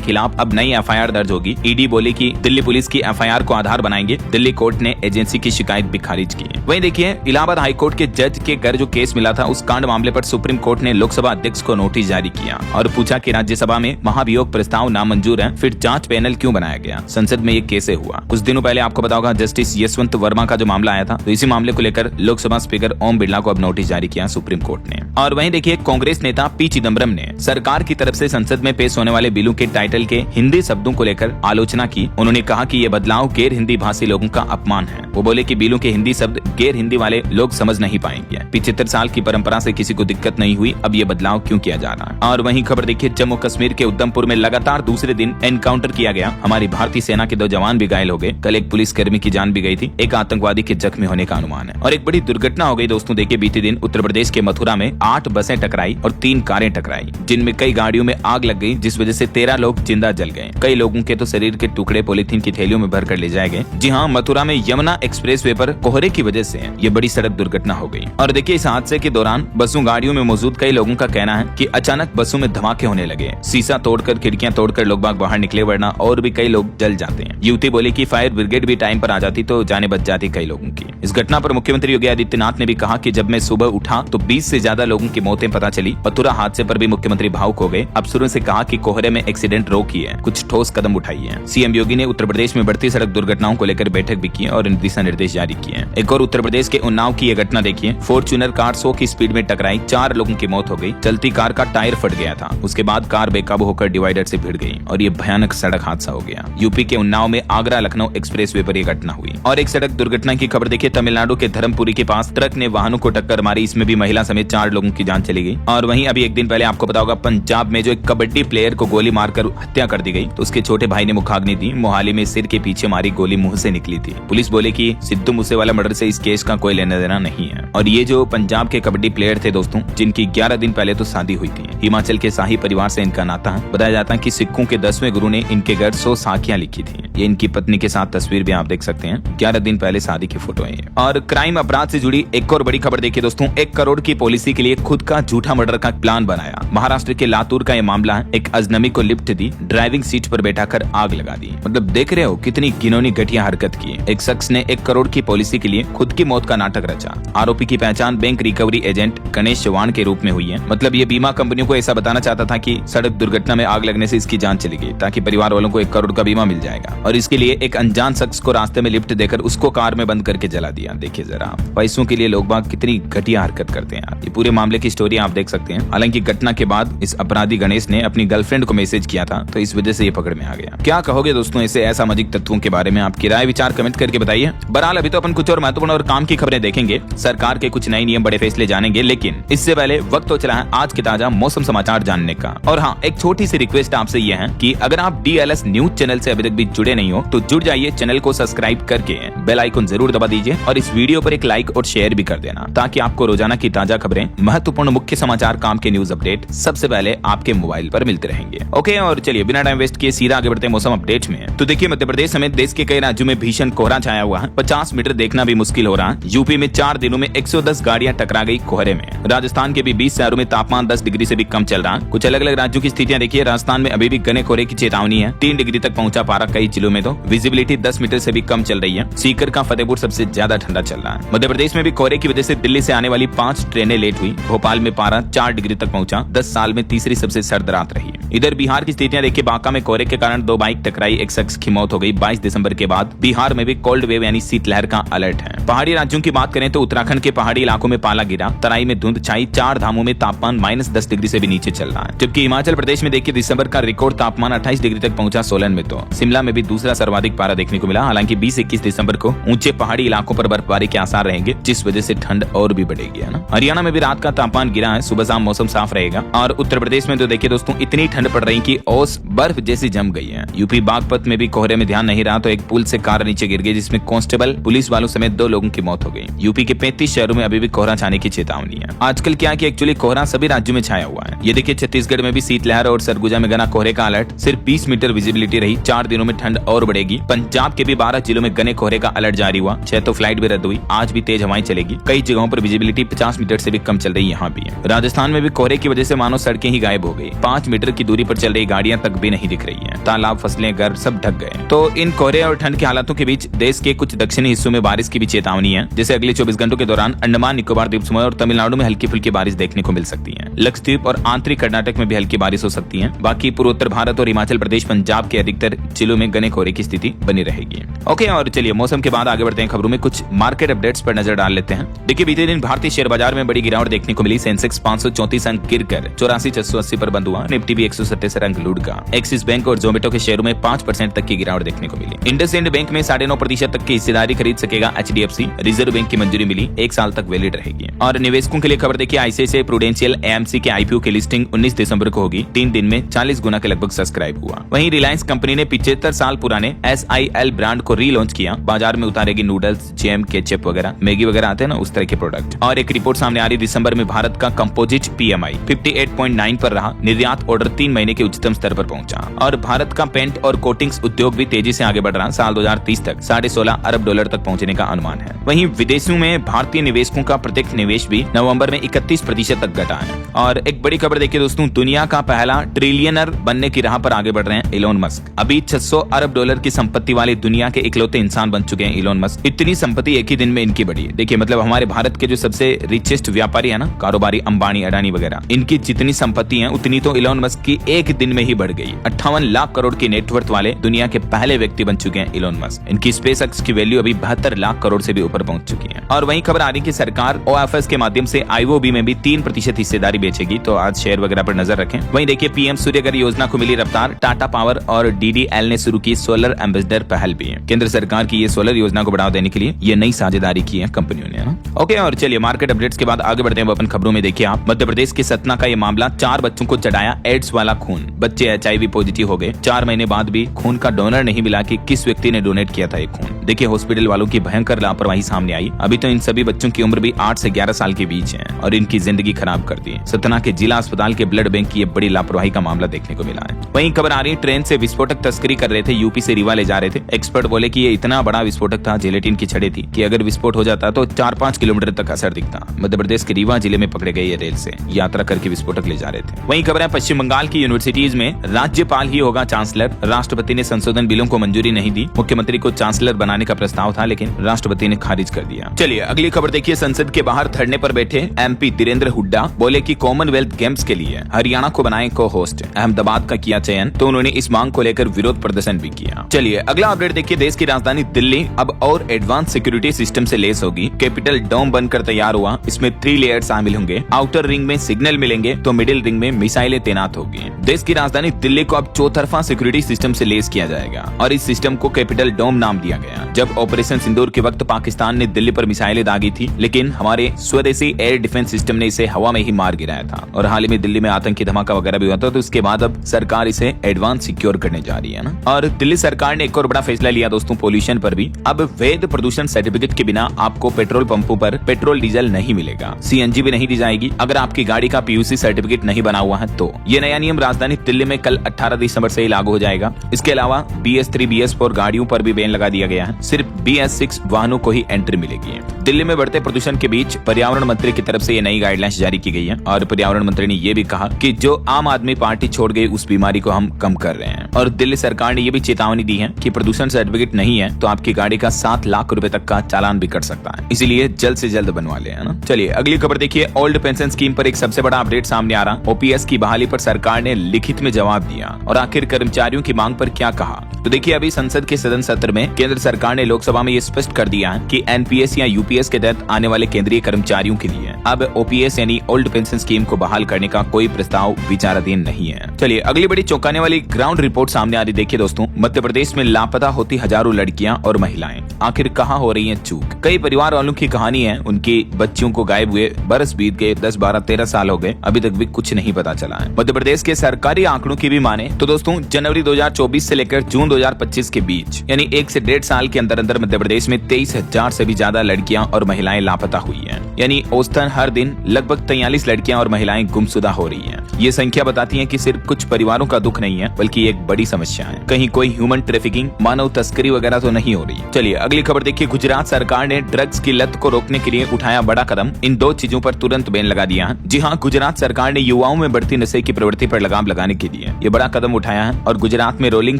खिलाफ अब नई एफआईआर दर्ज होगी। ईडी बोली कि दिल्ली पुलिस की एफआईआर को आधार बनाएंगे। दिल्ली कोर्ट ने एजेंसी की शिकायत भी खारिज की। वहीं देखिए इलाहाबाद हाईकोर्ट के जज के घर जो केस मिला था उस कांड मामले पर सुप्रीम कोर्ट ने लोकसभा अध्यक्ष को नोटिस जारी किया और पूछा कि राज्यसभा में महाभियोग प्रस्ताव नामंजूर है, फिर जांच पैनल क्यों बनाया गया, संसद में ये कैसे हुआ। कुछ दिनों पहले आपको पता होगा जस्टिस यशवंत वर्मा का जो मामला आया था, तो इसी मामले को लेकर लोकसभा स्पीकर ओम बिरला को अब नोटिस जारी किया सुप्रीम कोर्ट ने। और वहीं देखिए कांग्रेस नेता पी चिदम्बरम ने सरकार की तरफ से संसद में पेश होने वाले बिलों के टाइटल के हिंदी शब्दों को लेकर आलोचना की। उन्होंने कहा कि ये बदलाव गैर हिंदी भाषी लोगों का अपमान है। वो बोले कि बिलों के हिंदी शब्द गैर हिंदी वाले लोग समझ नहीं पाएंगे। 75 साल की परंपरा से किसी को दिक्कत नहीं हुई, अब ये बदलाव क्यों किया जा रहा है। और वहीं खबर देखिए जम्मू कश्मीर के उधमपुर में लगातार दूसरे दिन एनकाउंटर किया गया। हमारी भारतीय सेना के 2 जवान भी घायल हो गए। कल एक पुलिसकर्मी की जान भी गई थी। एक आतंकवादी के जख्मी होने का अनुमान है। और एक बड़ी दुर्घटना हो गई दोस्तों। देखिए बीते दिन उत्तर प्रदेश के मथुरा में 8 बसें टकराई और 3 कारें टकराई, जिनमें कई गाड़ियों में आग लग गई, जिस वजह से 13 लोग जिंदा जल गए। कई लोगों के तो शरीर के टुकड़े पॉलीथीन की थैलियों में भरकर ले जाए गए। जी हाँ, मथुरा में यमुना एक्सप्रेसवे पर कोहरे की वजह से ये बड़ी सड़क दुर्घटना हो गई। और देखिए इस हादसे के दौरान बसों गाड़ियों में मौजूद कई लोगों का कहना है कि अचानक बसों में धमाके होने लगे, शीशा तोड़कर खिड़कियां तोड़कर लोग बाग बाहर निकले, वरना और भी कई लोग जल जाते हैं। युवती बोली कि फायर ब्रिगेड भी टाइम पर आ जाती तो जाने बच जाती कई लोगों की। इस घटना पर मुख्यमंत्री योगी आदित्यनाथ ने भी कहा कि जब मैं सुबह उठा तो 20 से ज्यादा लोगों की मौतें पता चली। मथुरा हादसे पर भी मुख्यमंत्री भावुक हो गए। अफसरों से कहा कि कोहरे में एक्सीडेंट रोकिए, कुछ ठोस कदम उठाइए। सीएम योगी ने उत्तर प्रदेश में बढ़ती सड़क दुर्घटनाओं को लेकर बैठक भी की और दिशा निर्देश जारी किए। एक और उत्तर प्रदेश के उन्नाव की यह घटना देखिए। फॉर्च्यूनर कार 100 की स्पीड में टकराई, 4 लोगों की मौत हो गई। चलती कार का टायर फट गया था। उसके बाद कार बेकाबू होकर डिवाइडर से भिड़ गई और ये भयानक सड़क हादसा हो गया। यूपी के उन्नाव में आगरा लखनऊ एक्सप्रेसवे पर यह घटना हुई। और एक सड़क दुर्घटना की खबर देखिए। तमिलनाडु के धर्मपुरी के पास ट्रक ने वाहनों को टक्कर मारी। इसमें भी महिला समेत 4 लोगों की जान चली गई। और वहीं अभी एक दिन पहले आपको पता होगा पंजाब में जो एक कबड्डी प्लेयर को गोली मारकर हत्या कर दी गई, तो उसके छोटे भाई ने मुखाग्नि दी। मोहाली में सिर के पीछे मारी गोली मुंह से निकली थी। पुलिस बोले कि सिद्धू मूसेवाला मर्डर से इस केस का कोई लेना देना नहीं है। और ये जो पंजाब के कबड्डी प्लेयर थे दोस्तों, जिनकी 11 दिन पहले तो शादी हुई थी। हिमाचल के शाही परिवार से इनका नाता है। बताया जाता है कि सिखों के 10वें गुरु ने इनके घर 100 साखियां लिखी थी। ये इनकी पत्नी के साथ तस्वीर भी आप देख सकते हैं। 11 दिन पहले शादी की फोटो है। और क्राइम अपराध से जुड़ी एक और बड़ी खबर देखिए दोस्तों। 1 करोड़ की पॉलिसी के लिए खुद का झूठा मर्डर का प्लान बनाया। महाराष्ट्र के लातूर का यह मामला है। एक अजनबी को लिफ्ट दी, ड्राइविंग सीट पर बैठाकर आग लगा दी। मतलब देख रहे हो कितनी घिनौनी घटिया हरकत की। एक शख्स ने 1 करोड़ की पॉलिसी के लिए खुद की मौत का नाटक रचा। आरोपी की पहचान bank recovery agent Ganesh Chauhan के रूप में हुई है। मतलब ये बीमा कंपनियों को ऐसा बताना चाहता था कि सड़क दुर्घटना में आग लगने से इसकी जान चली गई, ताकि परिवार वालों को 1 करोड़ का बीमा मिल जाएगा। और इसके लिए एक अनजान शख्स को रास्ते में लिफ्ट देकर उसको कार में बंद करके जला दिया। देखिए जरा, पैसों के लिए लोग बाग कितनी घटिया हरकत करते हैं। ये पूरे मामले की स्टोरी आप देख सकते हैं। हालांकि घटना के बाद इस अपराधी गणेश ने अपनी गर्लफ्रेंड को मैसेज किया था, तो इस वजह से ये पकड़ में आ गया। क्या कहोगे दोस्तों ऐसे असामाजिक तत्वों के बारे में? आपकी राय विचार कमेंट करके बताइए। बहरहाल अभी तो अपन कुछ और महत्वपूर्ण और काम की खबरें देखेंगे, सरकार के कुछ नए नियम, बड़े फैसले जानेंगे, लेकिन इससे पहले वक्त तो चला है आज के ताजा मौसम समाचार जानने का। और हाँ, एक छोटी सी रिक्वेस्ट आपसे ये है कि अगर आप DLS न्यूज चैनल से अभी तक भी जुड़े नहीं हो तो जुड़ जाइए। चैनल को सब्सक्राइब करके बेल आइकन जरूर दबा दीजिए और इस वीडियो पर एक लाइक और शेयर भी कर देना, ताकि आपको रोजाना की ताजा खबरें, महत्वपूर्ण मुख्य समाचार, काम के न्यूज अपडेट सबसे पहले आपके मोबाइल पर मिलते रहेंगे। ओके, और चलिए बिना टाइम वेस्ट किए सीधा आगे बढ़ते हैं मौसम अपडेट में। तो देखिए मध्य प्रदेश समेत देश के कई राज्यों में भीषण कोहरा छाया हुआ है। 50 मीटर देखना भी मुश्किल हो रहा है। यूपी में 4 दिनों में 110 गाड़ियां टकरा गई कोहरे में। राजस्थान के भी 20 शहरों में तापमान 10 डिग्री से भी कम चल रहा है। कुछ अलग अलग राज्यों की स्थितियां देखिए। राजस्थान में अभी भी घने कोहरे की चेतावनी है। 3 डिग्री तक पहुंचा पारा कई जिलों में, तो विजिबिलिटी 10 मीटर से भी कम चल रही है। सीकर का फतेहपुर सबसे ज्यादा ठंडा चल रहा है। मध्य प्रदेश में भी कोहरे की वजह से दिल्ली से आने वाली 5 ट्रेनें लेट हुई। भोपाल में पारा 4 डिग्री तक पहुंचा, 10 साल में तीसरी सबसे सर्द रात रही। इधर बिहार की स्थितियां देखिए। बांका में कोहरे के कारण 2 बाइक टकराई, एक शख्स की मौत हो गई। 22 दिसंबर के बाद बिहार में भी कोल्ड वेव यानी शीतलहर का अलर्ट है। पहाड़ी राज्यों की बात करें तो उत्तराखंड के पहाड़ी इलाकों में पाला गिरा, तराई में धुंध छाई, 4 धामों में तापमान -10 डिग्री से भी नीचे चल रहा है। जबकि हिमाचल प्रदेश में देखिए दिसंबर का रिकॉर्ड तापमान 28 डिग्री तक पहुंचा सोलन में। तो शिमला में भी दूसरा सर्वाधिक पारा देखने को मिला। हालांकि 20-21 दिसंबर को ऊंचे पहाड़ी इलाकों पर बर्फबारी के आसार रहेंगे, जिस वजह से ठंड और भी बढ़ेगी, है ना। हरियाणा में भी रात का तापमान गिरा है, सुबह शाम मौसम साफ रहेगा। और उत्तर प्रदेश में तो देखिए दोस्तों इतनी ठंड पड़ रही कि ओस बर्फ जैसी जम गई है। यूपी बागपत में भी भी कोहरे में ध्यान नहीं रहा तो एक पुल से कार नीचे गिर गई, जिसमें कांस्टेबल, पुलिस वालों समेत 2 लोगों की मौत हो गई। यूपी के 35 शहरों में अभी भी कोहरा छाने की चेतावनी है। आजकल क्या कि एक्चुअली कोहरा सभी राज्यों में छाया हुआ है। ये देखिए छत्तीसगढ़ में भी शीतलहर और सरगुजा में घना कोहरे का अलर्ट, सिर्फ 20 मीटर विजिबिलिटी रही। 4 दिनों में ठंड और बढ़ेगी। पंजाब के भी 12 जिलों में घने कोहरे का अलर्ट जारी हुआ। 6 तो फ्लाइट भी रद्द हुई। आज भी तेज हवाएं चलेगी। कई जगहों पर विजिबिलिटी 50 मीटर से भी कम चल रही यहाँ भी है। राजस्थान में भी कोहरे की वजह से मानो सड़कें ही गायब हो गई। 5 मीटर की दूरी पर चल रही गाड़ियां तक भी नहीं दिख रही है। तालाब, फसलें, घर सब ढक गए। तो इन कोहरे और ठंड के हालातों के बीच देश के कुछ दक्षिणी हिस्सों में बारिश की भी चेतावनी है। जैसे अगले 24 घंटों के दौरान अंडमान निकोबार द्वीप समूह और तमिलनाडु में हल्की फुल्की बारिश देखने को मिल सकती है। लक्षद्वीप और आंतरिक कर्नाटक में भी हल्की बारिश हो सकती है। बाकी पूर्वोत्तर भारत और हिमाचल प्रदेश, पंजाब के अधिकतर जिलों में घने कोहरे की स्थिति बनी रहेगी। ओके, और चलिए मौसम के बाद आगे बढ़ते हैं। खबरों में कुछ मार्केट अपडेट्स पर नजर डाल लेते हैं। देखिए बीते दिन भारतीय शेयर बाजार में बड़ी गिरावट देखने को मिली। सेंसेक्स 534 अंक गिरकर 84,680 पर बंद हुआ। निफ्टी भी 177 अंक लूट गया। एक्सिस बैंक और जोमेटो के शेयरों में 5% तक की गिरावट देखने को मिली। इंडसइंड बैंक में 9.5% तक की हिस्सेदारी खरीद सकेगा HDFC। रिजर्व बैंक की मंजूरी मिली, 1 साल तक वैलिड रहेगी। और निवेशकों के लिए खबर देखिए, ICICI प्रूडेंशियल AMC के IPO की लिस्टिंग 19 दिसंबर को होगी। 3 दिन में 40 गुना के लगभग सब्सक्राइब हुआ। वहीं रिलायंस कंपनी ने 75 साल पुराने SIL ब्रांड को रीलॉन्च किया। बाजार में उतारेगी नूडल्स, जैम, केचप वगैरह, मैगी वगैरह आते हैं ना, उस तरह के प्रोडक्ट। और एक रिपोर्ट सामने आ रही, दिसंबर में भारत का कंपोजिट PMI 58.9 पर रहा। निर्यात ऑर्डर 3 महीने के उच्चतम स्तर पर पहुंचा। और भारत का पेंट और कोटिंग्स उद्योग भी तेजी से आगे बढ़ रहा। साल 2030 तक $16.5 अरब तक पहुंचने का अनुमान है। वहीं विदेशों में भारतीय निवेशकों का प्रत्यक्ष निवेश भी नवंबर में 31% तक घटा है। और एक बड़ी खबर देखिए दोस्तों, दुनिया का पहला ट्रिलियनर बनने की राह पर आगे बढ़ रहे हैं इलोन मस्क। अभी $600 अरब की संपत्ति वाले दुनिया के इकलौते इंसान बन चुके हैं इलोन मस्क। इतनी संपत्ति एक ही दिन में इनकी बढ़ी है। देखिए मतलब हमारे भारत के जो सबसे रिचेस्ट व्यापारी है ना, कारोबारी, अंबानी, अडानी वगैरह, इनकी जितनी संपत्ति है उतनी तो इलोन मस्क की एक दिन में ही बढ़ गई। 58 लाख करोड़ की नेटवर्थ वाले दुनिया के पहले व्यक्ति बन चुके हैं इलोन मस्क। इनकी स्पेसएक्स की वैल्यू अभी 72 लाख करोड़ से भी ऊपर पहुंच चुकी है। और वहीं खबर आ रही कि सरकार OFS के माध्यम से IOB में भी 3% हिस्सेदारी बेचेगी। तो आज शेयर वगैरह पर नजर रखें। वहीं देखिए PM सूर्यघर योजना को मिली रफ्तार। टाटा पावर और DDL ने शुरू की सोलर एम्बेसडर पहल भी है। केंद्र सरकार की ये सोलर योजना को बढ़ावा देने के लिए ये नई साझेदारी की है कंपनियों ने। ओके, और चलिए मार्केट अपडेट्स के बाद आगे बढ़ते हैं अपन खबरों में। देखिए आप, मध्य प्रदेश के सतना का ये मामला, 4 बच्चों को चढ़ाया एड्स वाला खून। बच्चे HIV पॉजिटिव हो गए। 4 महीने बाद भी खून का डोनर नहीं मिला कि किस व्यक्ति ने डोनेट किया था ये खून। देखिए हॉस्पिटल वालों की भयंकर लापरवाही सामने आई। अभी तो इन सभी बच्चों की उम्र भी 8 से 11 साल के बीच है और इनकी जिंदगी खराब कर दी। सतना के जिला अस्पताल के ब्लड बैंक की ये बड़ी लापरवाही का मामला देखने को मिला है। वहीं खबर आ रही, ट्रेन से विस्फोटक तस्करी कर रहे थे, यूपी से रीवा ले जा रहे थे। एक्सपर्ट बोले कि ये इतना बड़ा विस्फोटक था, जिलेटिन की छड़ें थी, कि अगर विस्फोट हो जाता तो 4-5 किलोमीटर तक असर दिखता। मध्य प्रदेश के रीवा जिले में पकड़े गए ये रेल से यात्रा करके विस्फोटक ले जा रहे थे। वहीं खबर है, पश्चिम बंगाल की यूनिवर्सिटीज में राज्यपाल ही होगा चांसलर। राष्ट्रपति ने संशोधन बिलों को मंजूरी नहीं दी। मुख्यमंत्री को चांसलर बनाने का प्रस्ताव था, लेकिन राष्ट्रपति ने खारिज कर दिया। चलिए अगली खबर देखिए, संसद के बाहर धरने पर बैठे MP धीरेन्द्र हुड्डा बोले कि कॉमनवेल्थ गेम्स के लिए हरियाणा को बनाए को होस्ट। अहमदाबाद का किया चयन, तो उन्होंने इस मांग को लेकर विरोध प्रदर्शन भी किया। चलिए अगला अपडेट देखिए, देश की राजधानी दिल्ली अब और एडवांस सिक्योरिटी सिस्टम से लेस होगी। कैपिटल डोम बनकर तैयार हुआ। इसमें 3 लेयर शामिल होंगे। आउटर रिंग में सिग्नल मिलेंगे तो मिडिल रिंग में मिसाइलें तैनात होगी। देश की राजधानी दिल्ली को अब चौतरफा सिक्योरिटी सिस्टम से लेस किया जाएगा और इस सिस्टम को कैपिटल डोम नाम दिया गया। जब ऑपरेशन सिंदूर के वक्त पाकिस्तान ने दिल्ली पर मिसाइलें दागी थी, लेकिन हमारे स्वदेशी एयर डिफेंस सिस्टम ने इसे हवा में ही मार गिराया था। और हाल ही में दिल्ली में आतंकी धमाका वगैरह भी हुआ था, तो उसके बाद अब सरकार इसे एडवांस सिक्योर करने जा रही है ना। और दिल्ली सरकार ने एक और बड़ा फैसला लिया दोस्तों, पोल्यूशन पर भी। अब वैध प्रदूषण सर्टिफिकेट के बिना आपको पेट्रोल पंपों पर पेट्रोल डीजल नहीं मिलेगा। CNG भी नहीं दी जाएगी अगर आपकी गाड़ी का PUC सर्टिफिकेट नहीं बना हुआ है तो। ये नया नियम राजधानी दिल्ली में कल 18 दिसंबर से ही लागू हो जाएगा। इसके अलावा BS3 BS4 गाड़ियों पर भी बैन लगा दिया गया है। सिर्फ BS6 वाहनों को ही एंट्री मिलेगी। दिल्ली में बढ़ते प्रदूषण के बीच पर्यावरण मंत्री की तरफ से ये नई गाइडलाइंस जारी की गई है और पर्यावरण मंत्री ने ये भी कहा कि जो आम आदमी पार्टी छोड़ गई उस बीमारी को हम कम कर रहे हैं। और दिल्ली सरकार ने ये भी चेतावनी दी है कि प्रदूषण सर्टिफिकेट नहीं है तो आपकी गाड़ी का 7 लाख रुपए तक का चालान भी कट सकता है। इसीलिए जल्द से जल्द बनवा ले, है ना। चलिए अगली खबर देखिए, ओल्ड पेंशन स्कीम पर एक सबसे बड़ा अपडेट सामने आ रहा। OPS की बहाली पर सरकार ने लिखित में जवाब दिया और आखिर कर्मचारियों की मांग पर क्या कहा। तो देखिए अभी संसद के सदन सत्र में केंद्र सरकार ने लोकसभा में ये स्पष्ट कर दिया है कि NPS या UPS के तहत आने वाले केंद्रीय कर्मचारियों के लिए अब OPS यानी ओल्ड पेंशन स्कीम को बहाल करने का कोई प्रस्ताव विचाराधीन नहीं है। चलिए अगली बड़ी चौंकाने वाली ग्राउंड रिपोर्ट सामने आ रही। देखिए दोस्तों, मध्य प्रदेश में लापता होती हजारों लड़कियां और महिलाएं, आखिर कहां हो रही हैं चूक। कई परिवार वालों की कहानी है, उनकी बच्चियों को गायब हुए बरस बीत गए, 10, 12, 13 साल हो गए, अभी तक भी कुछ नहीं पता चला है। मध्य प्रदेश के सरकारी आंकड़ों की भी माने तो दोस्तों जनवरी 2024 से लेकर लेकर जून 2025 के बीच यानी 1 से 1.5 साल के अंदर अंदर मध्य प्रदेश में 23,000 से भी ज्यादा लड़कियां और महिलाएं लापता हुई हैं। यानी औसतन हर दिन लगभग 43 लड़कियां और महिलाएं गुमशुदा हो रही हैं। ये संख्या बताती है कि सिर्फ कुछ परिवारों का दुख नहीं है बल्कि एक बड़ी समस्या है। कहीं कोई ह्यूमन ट्रैफिकिंग, मानव तस्करी वगैरह तो नहीं हो रही। चलिए अगली खबर देखिए। गुजरात सरकार ने ड्रग्स की लत को रोकने के लिए उठाया बड़ा कदम। इन 2 चीजों पर तुरंत बैन लगा दिया है। जी हाँ, गुजरात सरकार ने युवाओं में बढ़ती नशे की प्रवृत्ति पर लगाम लगाने के लिए ये बड़ा कदम उठाया है और गुजरात में रोलिंग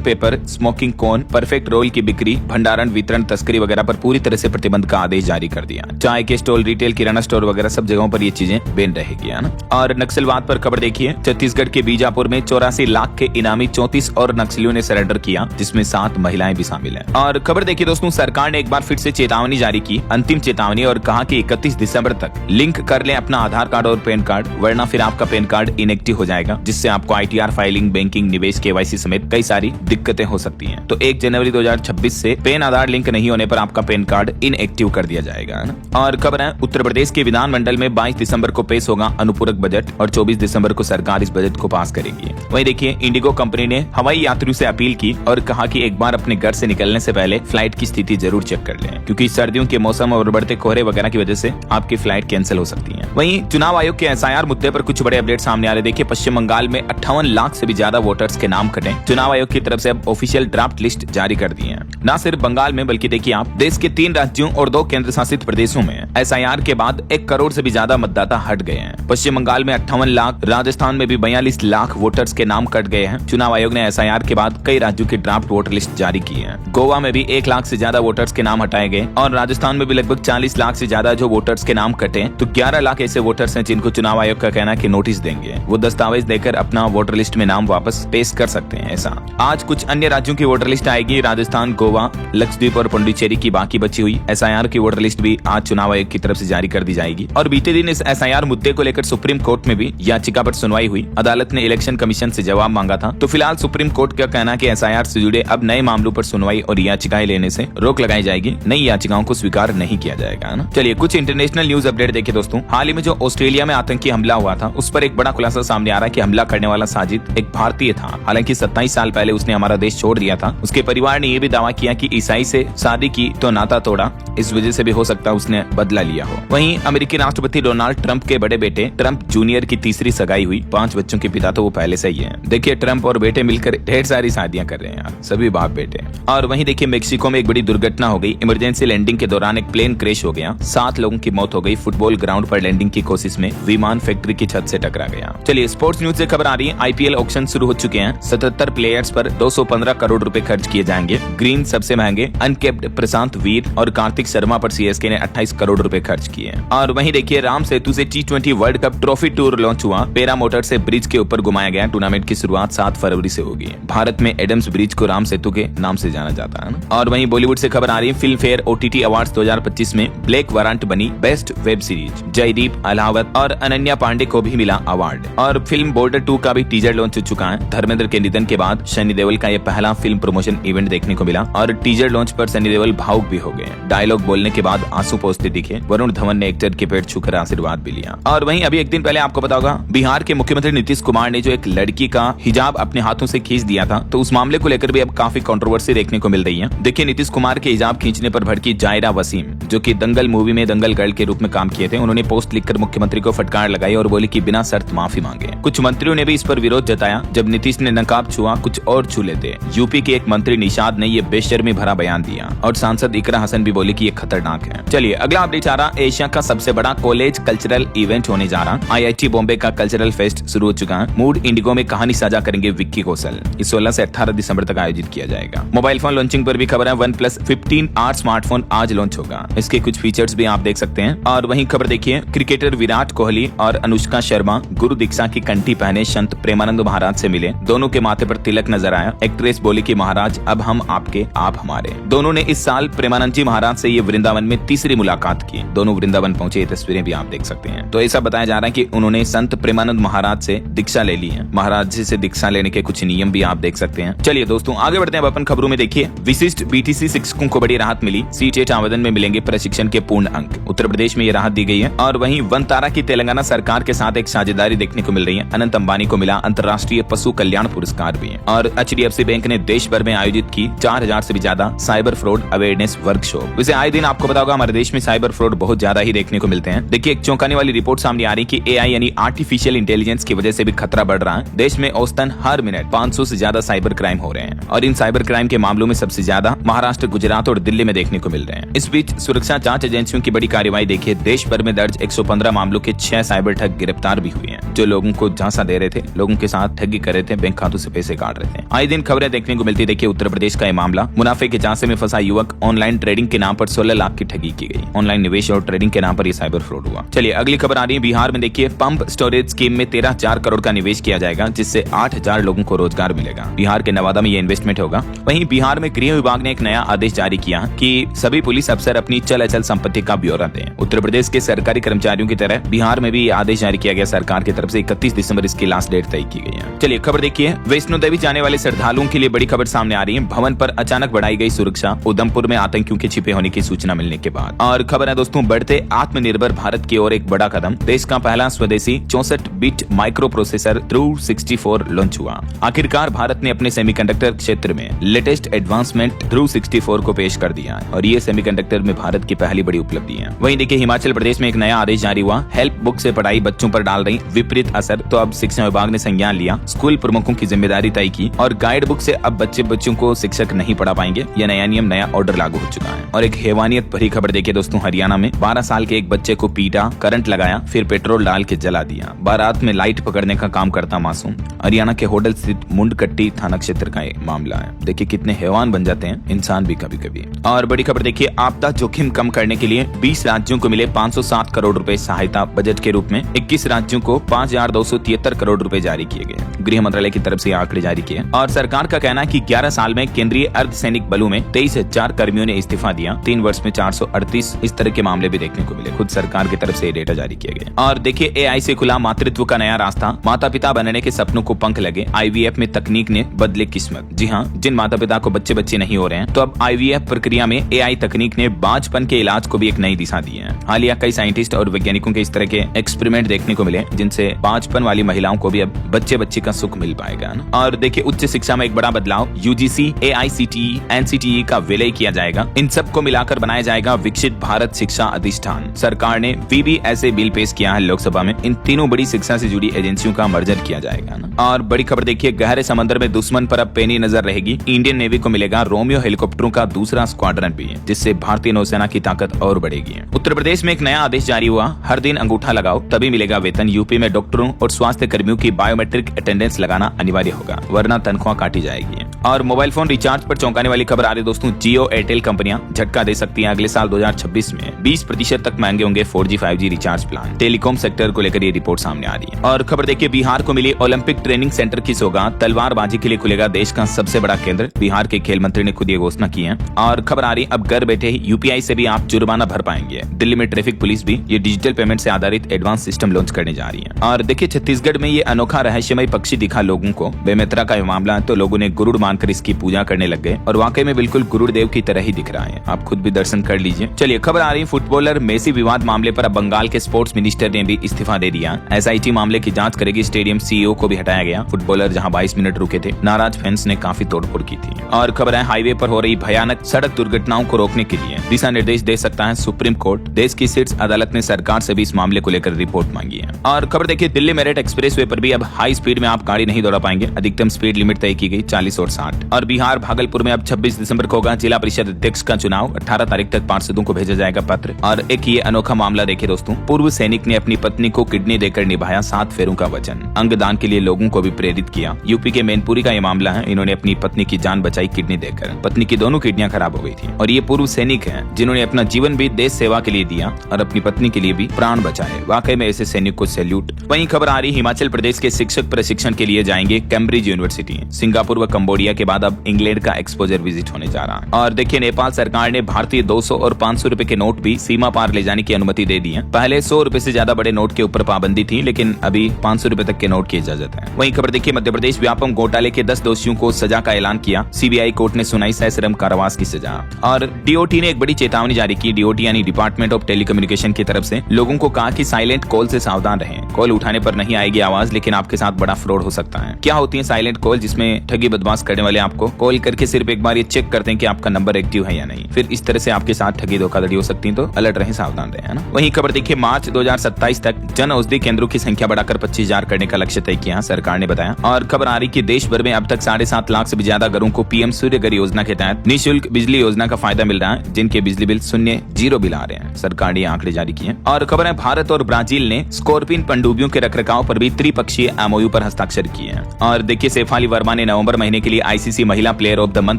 पेपर, स्मोकिंग कोन, परफेक्ट रोल की बिक्री, भंडारण, वितरण, तस्करी वगैरह पर पूरी तरह से प्रतिबंध का आदेश जारी कर दिया। चाय के स्टॉल, रिटेल, किराना स्टोर वगैरह सब जगहों पर ये चीजें बैन रहेगी, है ना। और नक्सलवाद पर खबर देखिए। छत्तीसगढ़ के बीजापुर में 84 लाख के इनामी 34 और नक्सलियों ने सरेंडर किया, जिसमें 7 महिलाएं भी शामिल हैं। और खबर देखिए दोस्तों, सरकार ने एक बार फिर से चेतावनी जारी की, अंतिम चेतावनी, और कहा कि 31 दिसंबर तक लिंक कर लें अपना आधार कार्ड और पैन कार्ड, वरना फिर आपका पैन कार्ड इनएक्टिव हो जाएगा, जिससे आपको ITR फाइलिंग, बैंकिंग, निवेश, KYC समेत कई सारी दिक्कतें हो सकती हैं। तो 1 जनवरी 2026 से पैन आधार लिंक नहीं होने पर आपका पैन कार्ड इनएक्टिव कर दिया जाएगा। और खबर है, उत्तर प्रदेश के विधानमंडल में 22 दिसंबर को पेश होगा अनुपूरक बजट और 24 दिसंबर को सरकार इस बजट को पास करेगी। वहीं देखिए, इंडिगो कंपनी ने हवाई यात्रियों से अपील की और कहा कि एक बार अपने घर से निकलने से पहले फ्लाइट की स्थिति जरूर चेक कर लें, क्योंकि सर्दियों के मौसम और बढ़ते कोहरे वगैरह की वजह से आपकी फ्लाइट कैंसिल हो सकती है। वहीं चुनाव आयोग के SIR मुद्दे पर कुछ बड़े अपडेट सामने आ रहे। देखिए, पश्चिम बंगाल में 58 लाख से भी ज्यादा वोटर्स के नाम कटे। चुनाव आयोग की तरफ से अब ऑफिशियल ड्राफ्ट लिस्ट जारी कर दी है। न सिर्फ बंगाल में बल्कि देखिए आप, देश के 3 राज्यों और 2 केंद्र शासित प्रदेशों में SIR के बाद 1 करोड़ से भी ज्यादा मतदाता हट गए हैं। पश्चिम बंगाल में 58 लाख, राजस्थान में भी 42 लाख वोटर्स के नाम कट गए हैं। चुनाव आयोग ने SIR के बाद कई राज्यों की ड्राफ्ट वोटर लिस्ट जारी की है। गोवा में भी 1 लाख से ज्यादा वोटर्स के नाम हटाए गए और राजस्थान में भी लगभग 40 लाख से ज्यादा जो वोटर्स के नाम कटे। तो 11 लाख ऐसे वोटर्स हैं जिनको चुनाव आयोग का कहना है कि नोटिस देंगे, वो दस्तावेज देकर अपना वोटर लिस्ट में नाम वापस पेश कर सकते हैं। ऐसा आज कुछ अन्य राज्यों की वोटर लिस्ट आएगी। राजस्थान, गोवा, लक्षद्वीप और पुडुचेरी की बाकी बची हुई SIR की वोटर लिस्ट भी आज चुनाव आयोग की तरफ से जारी कर दी जाएगी। और बीते दिन इस SIR मुद्दे को लेकर सुप्रीम कोर्ट में भी याचिका पर सुनवाई हुई। अदालत ने इलेक्शन कमीशन से जवाब मांगा था। तो फिलहाल सुप्रीम कोर्ट का कहना है कि SIR से जुड़े अब नए मामलों पर सुनवाई और याचिकाएं लेने से रोक लगाई जाएगी, नई याचिकाओं को स्वीकार नहीं किया जाएगा, ना। चलिए कुछ इंटरनेशनल न्यूज अपडेट देखिए दोस्तों। हाल ही में जो ऑस्ट्रेलिया में आतंकी हमला हुआ था, उस पर एक बड़ा खुलासा सामने आ रहा है कि हमला करने वाला साजिद एक भारतीय था। हालांकि 27 साल पहले उसने हमारा देश छोड़ दिया था। उसके परिवार ने यह भी दावा किया कि ईसाई से शादी की तो नाता तोड़ा, इस वजह से भी हो सकता है उसने बदला लिया हो। वहीं अमेरिकी राष्ट्रपति डोनाल्ड ट्रंप के बड़े बेटे ट्रंप जूनियर की तीसरी सगाई हुई। 5 बच्चों के पिता तो वो पहले से ही है। देखिए, ट्रंप और बेटे मिलकर ढेर सारी शादियां कर रहे हैं यार, सभी बाप बेटे। और वहीं देखिए, मेक्सिको में एक बड़ी दुर्घटना हो गई। इमरजेंसी लैंडिंग के दौरान एक प्लेन क्रैश हो गया, 7 लोगों की मौत हो गई। फुटबॉल ग्राउंड पर लैंडिंग की कोशिश में विमान फैक्ट्री की छत से टकरा गया। चलिए स्पोर्ट्स न्यूज से खबर आ रही है। IPL ऑक्शन शुरू हो चुके हैं। 77 प्लेयर्स पर 215 करोड़ रुपए खर्च किए जाएंगे। ग्रीन सबसे महंगे, अनकेप्ड प्रशांत वीर और कार्तिक शर्मा पर CSK ने 28 करोड़ रुपए खर्च किए। और वहीं देखिए, राम सेतु से T20 world cup trophy tour launch हुआ। पेरा मोटर से ब्रिज के ऊपर घुमाया गया। टूर्नामेंट की शुरुआत 7 फरवरी से होगी। भारत में एडम्स ब्रिज को राम सेतु के नाम से जाना जाता है, ना। और वहीं बॉलीवुड से खबर आ रही है। फिल्म फेयर OTT अवार्ड्स 2025 में ब्लैक वारंट बनी best web series. Jaideep Ahlawat और अनन्या पांडे को भी मिला अवार्ड। और फिल्म बॉर्डर 2 का भी टीजर लॉन्च हो चुका है। धर्मेंद्र के निधन के बाद सनी देओल का यह पहला फिल्म प्रमोशन इवेंट देखने को मिला और टीजर लॉन्च पर सनी देओल भावुक भी हो गए। डायलॉग बोलने के बाद आंसू पोंछते दिखे। वरुण धवन ने एक्टर के पेट छूकर आशीर्वाद भी लिया। और वहीं अभी एक दिन पहले आपको पता होगा, बिहार के मुख्यमंत्री नीतीश कुमार ने जो एक लड़की का हिजाब अपने हाथों से खींच दिया था, तो उस मामले को लेकर भी अब काफी कंट्रोवर्सी देखने को मिल रही है। देखिए, नीतीश कुमार के हिजाब खींचने पर भड़की जायरा वसीम, जो कि दंगल मूवी में दंगल गर्ल के रूप में काम किए थे। उन्होंने पोस्ट लिखकर मुख्यमंत्री को फटकार लगाई और बोली कि बिना शर्त माफी मांगे। कुछ मंत्रियों ने भी इस पर विरोध जताया। जब नीतीश ने नकाब छुआ, कुछ और छू लेते। यूपी के एक मंत्री निषाद ने ये बेशर्मी भरा बयान दिया और सांसद इकरा हसन भी बोली कि ये खतरनाक है। चलिए अगला अपडेट आ रहा। एशिया का सबसे बड़ा कॉलेज कल्चरल इवेंट होने जा रहा। IIT बॉम्बे का कल्चरल फेस्ट शुरू हो चुका है। मूड इंडिगो में कहानी साझा करेंगे विक्की कौशल। इस 16 से 18 दिसंबर तक आयोजित किया जाएगा। मोबाइल फोन लॉन्चिंग पर भी खबर है। OnePlus 15R स्मार्टफोन आज लॉन्च होगा। इसके कुछ फीचर्स भी आप देख सकते हैं। और वहीं खबर देखिए, क्रिकेटर विराट कोहली और अनुष्का शर्मा गुरु दीक्षा की कंठी पहने संत प्रेमानंद महाराज से मिले। दोनों के माथे पर तिलक नजर आया। एक्ट्रेस बोली कि महाराज अब हम आपके, आप हमारे। दोनों ने इस साल प्रेमानंद जी महाराज से ये वृंदावन में तीसरी मुलाकात की। दोनों वृंदावन पहुंचे, ये तस्वीरें भी आप देख सकते हैं। तो ऐसा बताया जा रहा है कि उन्होंने संत प्रेमानंद महाराज से दीक्षा ले ली है। महाराज जी से दीक्षा लेने के कुछ नियम भी आप देख सकते हैं। चलिए दोस्तों आगे बढ़ते हैं अपन खबरों में। देखिए, विशिष्ट BTC शिक्षकों को बड़ी राहत मिली। CTET आवेदन में मिलेंगे प्रशिक्षण के पूर्ण अंक। उत्तर प्रदेश में ये राहत दी गई है। और वहीं वनतारा की तेलंगाना सरकार के साथ एक साझेदारी देखने को मिल रही है। अनंत अंबानी को मिला अंतर्राष्ट्रीय पशु कल्याण पुरस्कार भी है। और HDFC HDFC बैंक ने देश भर में आयोजित की 4000 से भी ज्यादा साइबर फ्रॉड अवेयरनेस वर्कशॉप। वैसे आए दिन आपको पता होगा हमारे देश में साइबर फ्रॉड बहुत ज्यादा ही देखने को मिलते हैं। देखिए एक चौंकाने वाली रिपोर्ट सामने आ रही है कि AI यानी आर्टिफिशियल इंटेलिजेंस की वजह से भी खतरा बढ़ रहा है। देश में औसतन हर मिनट 500 से ज्यादा साइबर क्राइम हो रहे हैं और इन साइबर क्राइम के मामलों में सबसे ज्यादा महाराष्ट्र, गुजरात और दिल्ली में देखने को मिल रहे हैं। इस बीच सुरक्षा जांच एजेंसियों की बड़ी कार्रवाई देखिए, देश भर में दर्ज 115 मामलों के 6 साइबर ठग गिरफ्तार भी हुए हैं, जो लोगों को झांसा दे रहे थे, लोगों के साथ ठगी कर रहे थे, बैंक खातों से पैसे काट रहे थे। आए दिन खबरें देखने को मिलती। देखिए उत्तर प्रदेश का ये मामला, मुनाफे के झांसे में फंसा युवक, ऑनलाइन ट्रेडिंग के नाम पर 16 लाख की ठगी की गई। ऑनलाइन निवेश और ट्रेडिंग के नाम पर ये साइबर फ्रॉड हुआ। चलिए अगली खबर आ रही है बिहार में। देखिए पंप स्टोरेज स्कीम में 13,000 करोड़ का निवेश किया जाएगा, जिससे 8,000 लोगों को रोजगार मिलेगा। बिहार के नवादा में ये इन्वेस्टमेंट होगा। वहीं बिहार में गृह विभाग ने एक नया आदेश जारी किया कि सभी पुलिस अफसर अपनी चल अचल संपत्ति का ब्यौरा दें। उत्तर प्रदेश के सरकारी कर्मचारियों की तरह बिहार में भी ये आदेश जारी किया गया सरकार की तरफ से। 31 दिसंबर इसकी लास्ट डेट तय की गई है। चलिए खबर देखिए, वैष्णो देवी जाने वाले श्रद्धालुओं के लिए बड़ी खबर सामने आ रही है। भवन पर अचानक बढ़ाई गई सुरक्षा, उधमपुर में आतंकियों के छिपे होने की सूचना मिलने के बाद। और खबर है दोस्तों, बढ़ते आत्मनिर्भर भारत की ओर एक बड़ा कदम। देश का पहला स्वदेशी 64 bit micro processor through 64 launch हुआ। आखिरकार भारत ने अपने सेमीकंडक्टर क्षेत्र में लेटेस्ट एडवांसमेंट थ्रू 64 को पेश कर दिया है और ये सेमीकंडक्टर में भारत की पहली बड़ी उपलब्धि है। वहीं देखिए हिमाचल प्रदेश में एक नया आदेश जारी हुआ। हेल्प बुक से पढ़ाई बच्चों पर डाल रही विपरीत असर, तो अब शिक्षा विभाग ने संज्ञान लिया, स्कूल प्रमुखों की जिम्मेदारी तय की और गाइड बुक से अब बच्चों को शिक्षक नहीं पढ़ा पाएंगे। यह नया नियम, नया ऑर्डर लागू हो चुका है। और एक हैवानियत भरी खबर देखिए दोस्तों, हरियाणा में 12 साल के एक बच्चे को पीटा, करंट लगाया, फिर पेट्रोल डाल के जला दिया। बारात में लाइट पकड़ने का काम करता मासूम। हरियाणा के होडल स्थित मुंडकट्टी थाना क्षेत्र का ये मामला है। देखिए कितने हैवान बन जाते हैं इंसान भी कभी कभी। और बड़ी खबर देखिए, आपदा जोखिम कम करने के लिए 20 राज्यों को मिले 507 करोड़ रुपए सहायता। बजट के रूप में 21 राज्यों को 5,273 करोड़ रुपए जारी किए गए। गृह मंत्रालय की तरफ से आंकड़े जारी किए और सरकार का कहना है कि 11 साल में केंद्रीय अर्धसैनिक बलों में 23,000 कर्मियों ने इस्तीफा दिया। 3 वर्ष में 438 इस तरह के मामले भी देखने को मिले। खुद सरकार की तरफ से ये डेटा जारी किया गया। और देखिए AI से खुला मातृत्व का नया रास्ता, माता पिता बनने के सपनों को पंख लगे। IVF में तकनीक ने बदले किस्मत। जी हाँ, जिन माता पिता को बच्चे नहीं हो रहे हैं, तो अब IVF प्रक्रिया में AI तकनीक ने बांझपन के इलाज को भी एक नई दिशा दी है। हालिया कई साइंटिस्ट और वैज्ञानिकों के इस तरह के एक्सपेरिमेंट देखने को मिले, जिनसे बांझपन वाली महिलाओं को भी अब बच्चे का सुख मिल पाएगा। और देखिए उच्च शिक्षा में एक बड़ा बदलाव, UGC, AICTE, NCTE का विलय किया जाएगा। इन सबको मिलाकर बनाया जाएगा विकसित भारत शिक्षा अधिष्ठान। सरकार ने VBSA बिल पेश किया है लोकसभा में। इन तीनों बड़ी शिक्षा से जुड़ी एजेंसियों का मर्जर किया जाएगा ना। और बड़ी खबर देखिए, गहरे समंदर में दुश्मन पर अब पैनी नजर रहेगी। इंडियन नेवी को मिलेगा रोमियो हेलीकॉप्टरों का दूसरा स्क्वाड्रन भी, जिससे भारतीय नौसेना की ताकत और बढ़ेगी। उत्तर प्रदेश में एक नया आदेश जारी हुआ, हर दिन अंगूठा लगाओ तभी मिलेगा वेतन। यूपी में डॉक्टरों और स्वास्थ्य कर्मियों की बायोमेट्रिक अटेंडेंस लगाना अनिवार्य होगा, वरना तनख्वाह काटी जाएगी। और मोबाइल फोन रिचार्ज पर चौंकाने वाली खबर आ रही है दोस्तों, जियो एयरटेल कंपनियां झटका दे सकती हैं। अगले साल 2026 में 20% तक महंगे होंगे 4G 5G recharge plan. Telecom sector को लेकर ये रिपोर्ट सामने आ रही है। और खबर देखिए, बिहार को मिली ओलंपिक ट्रेनिंग सेंटर की सौगात। तलवारबाजी के लिए खुलेगा देश का सबसे बड़ा केंद्र। बिहार के खेल मंत्री ने खुद ये घोषणा की है। और खबर आ रही है, अब घर बैठे ही UPI से भी आप जुर्माना भर पाएंगे। दिल्ली में ट्रैफिक पुलिस भी ये डिजिटल पेमेंट से आधारित एडवांस सिस्टम लॉन्च करने जा रही है। और देखिए छत्तीसगढ़ में ये अनोखा रहस्यमय पक्षी दिखा लोगों को। बेमेतरा का मामला है, तो लोगों ने गुरुड़ मानकर इसकी पूजा करने लग गए और वाकई में बिल्कुल गुरुड़ देव की तरह ही दिख रहा है। आप खुद भी दर्शन कर लीजिए। चलिए खबर आ रही है, फुटबॉलर मेसी विवाद मामले पर अब बंगाल के स्पोर्ट्स मिनिस्टर ने भी इस्तीफा दे दिया। SIT मामले की जांच करेगी। स्टेडियम CEO को भी हटाया गया। फुटबॉलर जहां 22 मिनट रुके थे, नाराज फैंस ने काफी तोड़फोड़ की थी। और खबर है, हाईवे पर हो रही भयानक सड़क दुर्घटनाओं को रोकने के लिए दिशा निर्देश दे सकता है सुप्रीम कोर्ट। देश की शीर्ष अदालत ने सरकार से भी इस मामले को लेकर रिपोर्ट मांगी है। और खबर देखिए, दिल्ली मेरठ एक्सप्रेसवे पर भी अब हाई स्पीड में आप गाड़ी नहीं दौड़ा पाएंगे। अधिकतम स्पीड लिमिट तय की गई 40 और 60। और बिहार भागलपुर में अब 26 दिसंबर को होगा जिला परिषद अध्यक्ष का चुनाव। 18 तारीख तक पार्षदों को भेजा जाएगा पत्र। और एक ये अनोखा मामला देखिए दोस्तों, पूर्व सैनिक ने अपनी पत्नी को किडनी देकर निभाया 7 फेरों का वचन। अंगदान के लिए लोगों को भी प्रेरित किया। यूपी के मैनपुरी का ये मामला है। इन्होंने अपनी पत्नी की जान बचाई किडनी देकर। पत्नी की दोनों किडनियां खराब हो गई थी। और ये पूर्व सैनिक हैं जिन्होंने अपना जीवन भी देश सेवा के लिए दिया और अपनी पत्नी के लिए भी प्राण बचाए। वाकई में ऐसे सैनिक को सैल्यूट। वहीं खबर आ रही, हिमाचल प्रदेश के शिक्षक प्रशिक्षण के लिए जाएंगे कैम्ब्रिज यूनिवर्सिटी। सिंगापुर व कंबोडिया के बाद अब इंग्लैंड का एक्सपोजर विजिट होने जा रहा है। और देखिए, नेपाल सरकार ने भारतीय 200 और 500 रुपए के नोट भी सीमा पार ले जाने की अनुमति दे दी है। पहले 100 रुपए से ज्यादा बड़े नोट के ऊपर पाबंदी थी, लेकिन अभी 500 रुपए तक के नोट की इजाजत है। वहीं खबर देखिए, मध्य प्रदेश व्यापम घोटाले के 10 दोषियों को सजा का ऐलान किया। CBI कोर्ट ने सुनाई सश्रम कारावास की सजा। और DOT ने एक बड़ी चेतावनी जारी की। DOT यानी डिपार्टमेंट ऑफ टेलीकम्युनिकेशन की तरफ से लोगों को कहा कि साइलेंट कॉल से सावधान रहें। कॉल उठाने पर नहीं आएगी आवाज, लेकिन आपके साथ बड़ा फ्रॉड हो सकता है। क्या होती है साइलेंट कॉल, जिसमें ठगी बदमाश करने देने वाले आपको कॉल करके सिर्फ एक बार ये चेक करते हैं कि आपका नंबर एक्टिव है या नहीं। फिर इस तरह से आपके साथ ठगी धोखाधड़ी हो सकती है, तो अलर्ट रहें, सावधान रहें, है ना। वहीं खबर देखिए, मार्च 2027 तक जन औषधि केंद्रों की संख्या बढ़ाकर 25,000 करने का लक्ष्य तय किया सरकार ने बताया। और खबर आ रही कि देश भर में अब तक 7.5 लाख से भी ज्यादा घरों को पीएम सूर्यघर योजना के तहत निःशुल्क बिजली योजना का फायदा मिल रहा है, जिनके बिजली बिल शून्य जीरो बिल आ रहे हैं। सरकार ने आंकड़े जारी किए। और खबर है, भारत और ब्राजील ने स्कॉर्पियन पनडुब्बियों के रखरखाव पर भी त्रिपक्षीय एमओयू पर हस्ताक्षर किए हैं। और देखिए, शेफाली वर्मा ने नवंबर महीने के लिए आईसीसी महिला प्लेयर ऑफ द मंथ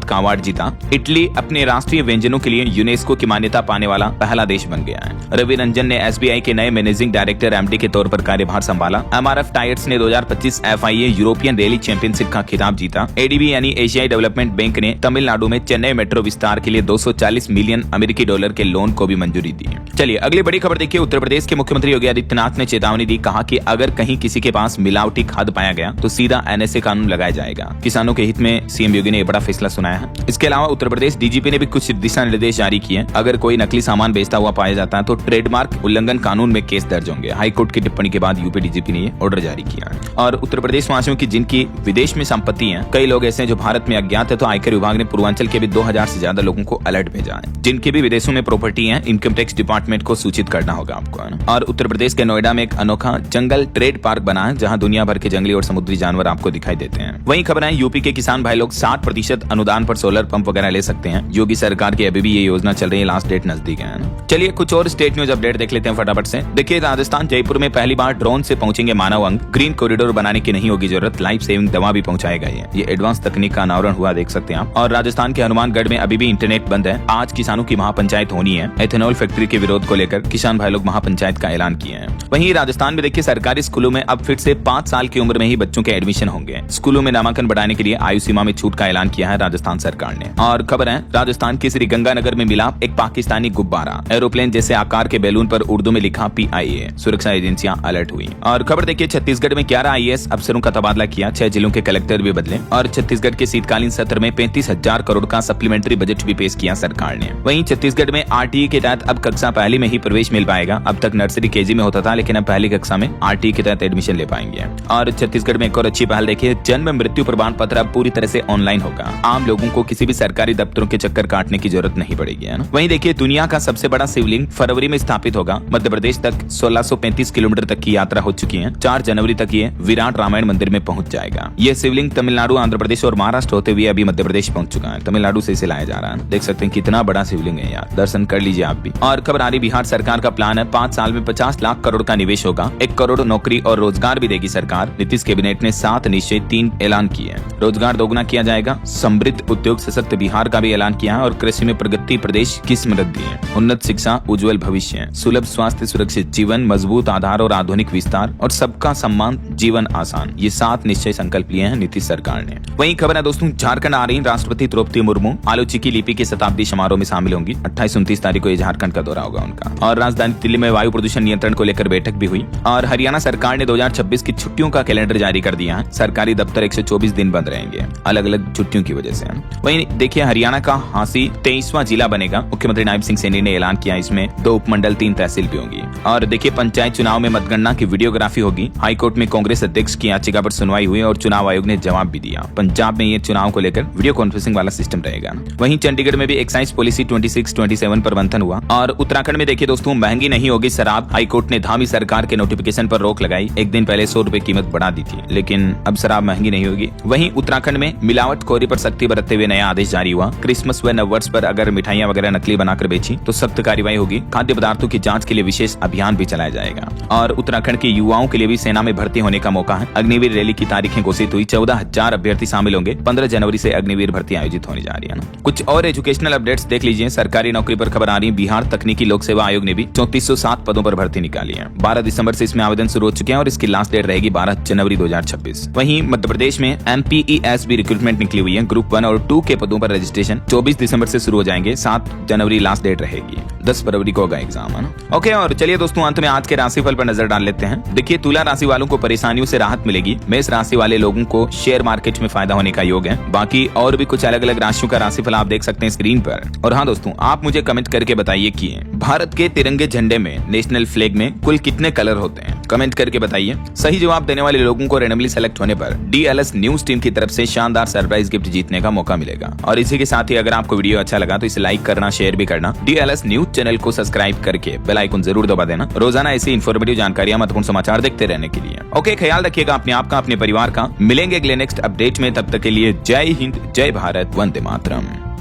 का अवार्ड जीता। इटली अपने राष्ट्रीय व्यंजनों के लिए यूनेस्को की मान्यता पाने वाला पहला देश बन गया है। रवि रंजन ने एसबीआई के नए मैनेजिंग डायरेक्टर एमडी के तौर पर कार्यभार संभाला। एमआरएफ टायर्स ने 2025 एफआईए यूरोपियन रैली चैंपियनशिप का खिताब जीता। एडीबी यानी एशियाई डेवलपमेंट बैंक ने तमिलनाडु में चेन्नई मेट्रो विस्तार के लिए 240 मिलियन अमेरिकी डॉलर के लोन को भी मंजूरी दी। चलिए अगली बड़ी खबर देखिए, उत्तर प्रदेश के मुख्यमंत्री योगी आदित्यनाथ ने चेतावनी दी, कहा कि अगर कहीं किसी के पास मिलावटी खाद पाया गया तो सीधा एनएसए कानून लगाया जाएगा। किसानों के हित में सीएम योगी ने यह बड़ा फैसला सुनाया है। इसके अलावा उत्तर प्रदेश डीजीपी ने भी कुछ दिशा निर्देश जारी किए। अगर कोई नकली सामान बेचता हुआ पाया जाता है तो ट्रेडमार्क उल्लंघन कानून में केस दर्ज होंगे। हाईकोर्ट की टिप्पणी के बाद यूपी डीजीपी ने ये ऑर्डर जारी किया है। और उत्तर प्रदेश वासियों की जिनकी विदेश में संपत्ति है, कई लोग ऐसे हैं जो भारत में अज्ञात है, तो आयकर विभाग ने पूर्वांचल के भी 2000 से ज्यादा लोगों को अलर्ट भेजा है। जिनके भी विदेशों में प्रॉपर्टी है, इनकम टैक्स डिपार्टमेंट को सूचित करना होगा आपको, है ना। और उत्तर प्रदेश के नोएडा में एक अनोखा जंगल ट्रेड पार्क बना है, जहां दुनिया भर के जंगली और समुद्री जानवर आपको दिखाई देते हैं। वहीं खबर है, यूपी के किसान भाई लोग 60% अनुदान पर सोलर पंप वगैरह ले सकते हैं। योगी सरकार की अभी भी ये योजना चल रही है, लास्ट डेट नजदीक है ना। चलिए कुछ और स्टेट न्यूज अपडेट देख लेते हैं फटाफट से। देखिए, राजस्थान जयपुर में पहली बार ड्रोन से पहुंचेंगे मानव अंग। ग्रीन कॉरिडोर बनाने की नहीं होगी जरूरत, लाइफ सेविंग दवा भी पहुंचाएगा ये एडवांस तकनीक का अनावरण हुआ, देख सकते हैं आप। और राजस्थान के हनुमानगढ़ में अभी भी इंटरनेट बंद है। आज किसानों की महापंचायत होनी है। एथेनॉल फैक्ट्री के विरोध को लेकर किसान भाई लोग महापंचायत का ऐलान किए हैं। वहीं राजस्थान में देखिए, सरकारी स्कूलों में अब फिर से 5 साल की उम्र में ही बच्चों के एडमिशन होंगे। स्कूलों में नामांकन बढ़ाने के लिए आयु सीमा में छूट का ऐलान किया है राजस्थान सरकार ने। और खबर है, राजस्थान के श्रीगंगानगर में मिला एक पाकिस्तानी गुब्बारा। एरोप्लेन जैसे आकार के बैलून पर उर्दू में लिखा PIA। सुरक्षा एजेंसियां अलर्ट हुई। और खबर देखिए, छत्तीसगढ़ में 11 IAS अफसरों का तबादला किया। 6 जिलों के कलेक्टर भी बदले। और छत्तीसगढ़ के शीतकालीन सत्र में 35,000 करोड़ का सप्लीमेंट्री बजट भी पेश किया सरकार ने। वहीं छत्तीसगढ़ में RTE के तहत अब कक्षा पहली में ही प्रवेश मिल पाएगा। अब तक नर्सरी KG में होता था, लेकिन अब पहली कक्षा में RTE के तहत एडमिशन ले पाएंगे। और छत्तीसगढ़ में एक और अच्छी पहल देखिए, जन्म मृत्यु प्रमाण पत्र अब पूरी तरह से ऑनलाइन होगा। आम लोगों को किसी भी सरकारी दफ्तरों के चक्कर काटने की जरूरत नहीं पड़ेगी, है ना। वहीं देखिए, दुनिया का सबसे बड़ा शिवलिंग फरवरी में स्थापित होगा। मध्य प्रदेश तक 1635 किलोमीटर तक की यात्रा हो चुकी है। 4 जनवरी तक ये विराट रामायण मंदिर में पहुंच जाएगा। यह शिवलिंग तमिलनाडु, आंध्र प्रदेश और महाराष्ट्र होते हुए अभी मध्य प्रदेश पहुंच चुका है। तमिलनाडु से इसे लाया जा रहा है। देख सकते हैं कितना बड़ा शिवलिंग है यार, दर्शन कर लीजिए आप भी। और खबर आ रही, बिहार सरकार का प्लान है 5 साल में 50 लाख करोड़ का निवेश होगा। 1 करोड़ नौकरी और रोजगार भी देगी सरकार। नीतीश कैबिनेट ने 7 निश्चय 3 ऐलान किए। रोजगार दोगुना किया जाएगा। समृद्ध उद्योग सशक्त बिहार का भी ऐलान किया है। और कृषि में प्रगति प्रदेश की समृद्धि है। उन्नत शिक्षा, उज्जवल भविष्य, सुलभ स्वास्थ्य, सुरक्षित जीवन, मजबूत आधार और आधुनिक विस्तार, और सबका सम्मान, जीवन आसान, ये 7 निश्चय संकल्प लिए हैं नीतीश सरकार ने। वहीं खबर है दोस्तों, झारखंड आ रही राष्ट्रपति द्रौपदी मुर्मू। आलोचिकी लिपि के शताब्दी समारोह में शामिल होंगी। 28-29 तारीख को ये झारखंड का दौरा होगा उनका। और राजधानी दिल्ली में वायु प्रदूषण नियंत्रण को लेकर बैठक भी हुई। और हरियाणा सरकार ने 2026 की छुट्टियों का कैलेंडर जारी कर दिया है। सरकारी दफ्तर 124 दिन बंद रहेंगे, अलग अलग छुट्टियों की वजह से। वहीं देखिए, हरियाणा का हांसी 23वां जिला बनेगा। मुख्यमंत्री नायब सिंह सैनी ने ऐलान किया, इसमें 2 उपमंडल 3 तहसील भी होंगी। और देखिए, पंचायत चुनाव में मतगणना की वीडियोग्राफी होगी। हाईकोर्ट में कांग्रेस अध्यक्ष की याचिका पर सुनवाई हुई और चुनाव आयोग ने जवाब भी दिया। पंजाब में ये चुनाव को लेकर वीडियो कॉन्फ्रेंसिंग वाला सिस्टम रहेगा। वहीं चंडीगढ़ में भी एक्साइज पॉलिसी 26-27 पर मंथन हुआ। और उत्तराखंड में देखिए दोस्तों, महंगी नहीं होगी शराब। हाईकोर्ट ने धामी सरकार के नोटिफिकेशन पर रोक लगाई। एक दिन पहले 100 रुपए कीमत बढ़ा दी थी, लेकिन अब शराब महंगी नहीं होगी। वहीं उत्तराखंड में मिलावटखोरी पर सख्ती बरतते हुए नया आदेश जारी हुआ। क्रिसमस व नववर्ष पर अगर मिठाइयां वगैरह नकली बनाकर बेची तो सख्त कार्रवाई होगी। खाद्य पदार्थों की जांच के लिए विशेष अभियान भी चलाया जाएगा। और उत्तराखंड के युवाओं के लिए भी सेना में भर्ती होने का मौका है। अग्निवीर रैली की तारीखें घोषित हुई। 14,000 अभ्यर्थी शामिल होंगे। 15 जनवरी से अग्निवीर भर्ती आयोजित होने जा रही है ना। कुछ और एजुकेशनल अपडेट्स देख लीजिए। सरकारी नौकरी पर खबर आ रही है, बिहार तकनीकी लोक सेवा आयोग ने भी 3407 पदों पर भर्ती निकाली है। 12 दिसंबर से इसमें आवेदन शुरू हो चुके हैं और इसकी लास्ट डेट रहेगी 12 जनवरी 2026। वहीं मध्य प्रदेश में MPES भी रिक्रूटमेंट निकली हुई है। ग्रुप 1 और 2 के पदों पर रजिस्ट्रेशन 24 दिसंबर से शुरू हो जाएंगे। 7 जनवरी लास्ट डेट रहेगी। 10 फरवरी को होगा एग्जाम, है ना। ओके, और चलिए दोस्तों, अंत में आज के राशिफल पर नजर डाल लेते हैं। देखिए, तुला राशि वालों को परेशानियों से राहत मिलेगी। मेष राशि वाले लोगों को शेयर मार्केट में फायदा होने का योग है। बाकी और भी कुछ अलग अलग राशियों का राशिफल आप देख सकते हैं स्क्रीन पर। और हाँ दोस्तों, आप मुझे कमेंट करके बताइए कि भारत के तिरंगे झंडे में, नेशनल फ्लैग में कुल कितने कलर होते हैं। कमेंट करके बताइए। सही जवाब देने वाले लोगों को रैंडमली सेलेक्ट होने पर DLS न्यूज टीम की तरफ से शानदार शानदार सरप्राइज गिफ्ट जीतने का मौका मिलेगा। और इसी के साथ ही अगर आपको वीडियो अच्छा लगा तो इसे लाइक करना, शेयर भी करना। DLS न्यूज चैनल को सब्सक्राइब करके बेल आइकन जरूर दबा देना, रोजाना ऐसी इन्फॉर्मेटिव जानकारियां, महत्वपूर्ण समाचार देखते रहने के लिए। ओके, ख्याल रखिएगा अपने आप का, अपने परिवार का। मिलेंगे अगले नेक्स्ट अपडेट में, तब तक के लिए जय हिंद, जय भारत, वंदे मातरम।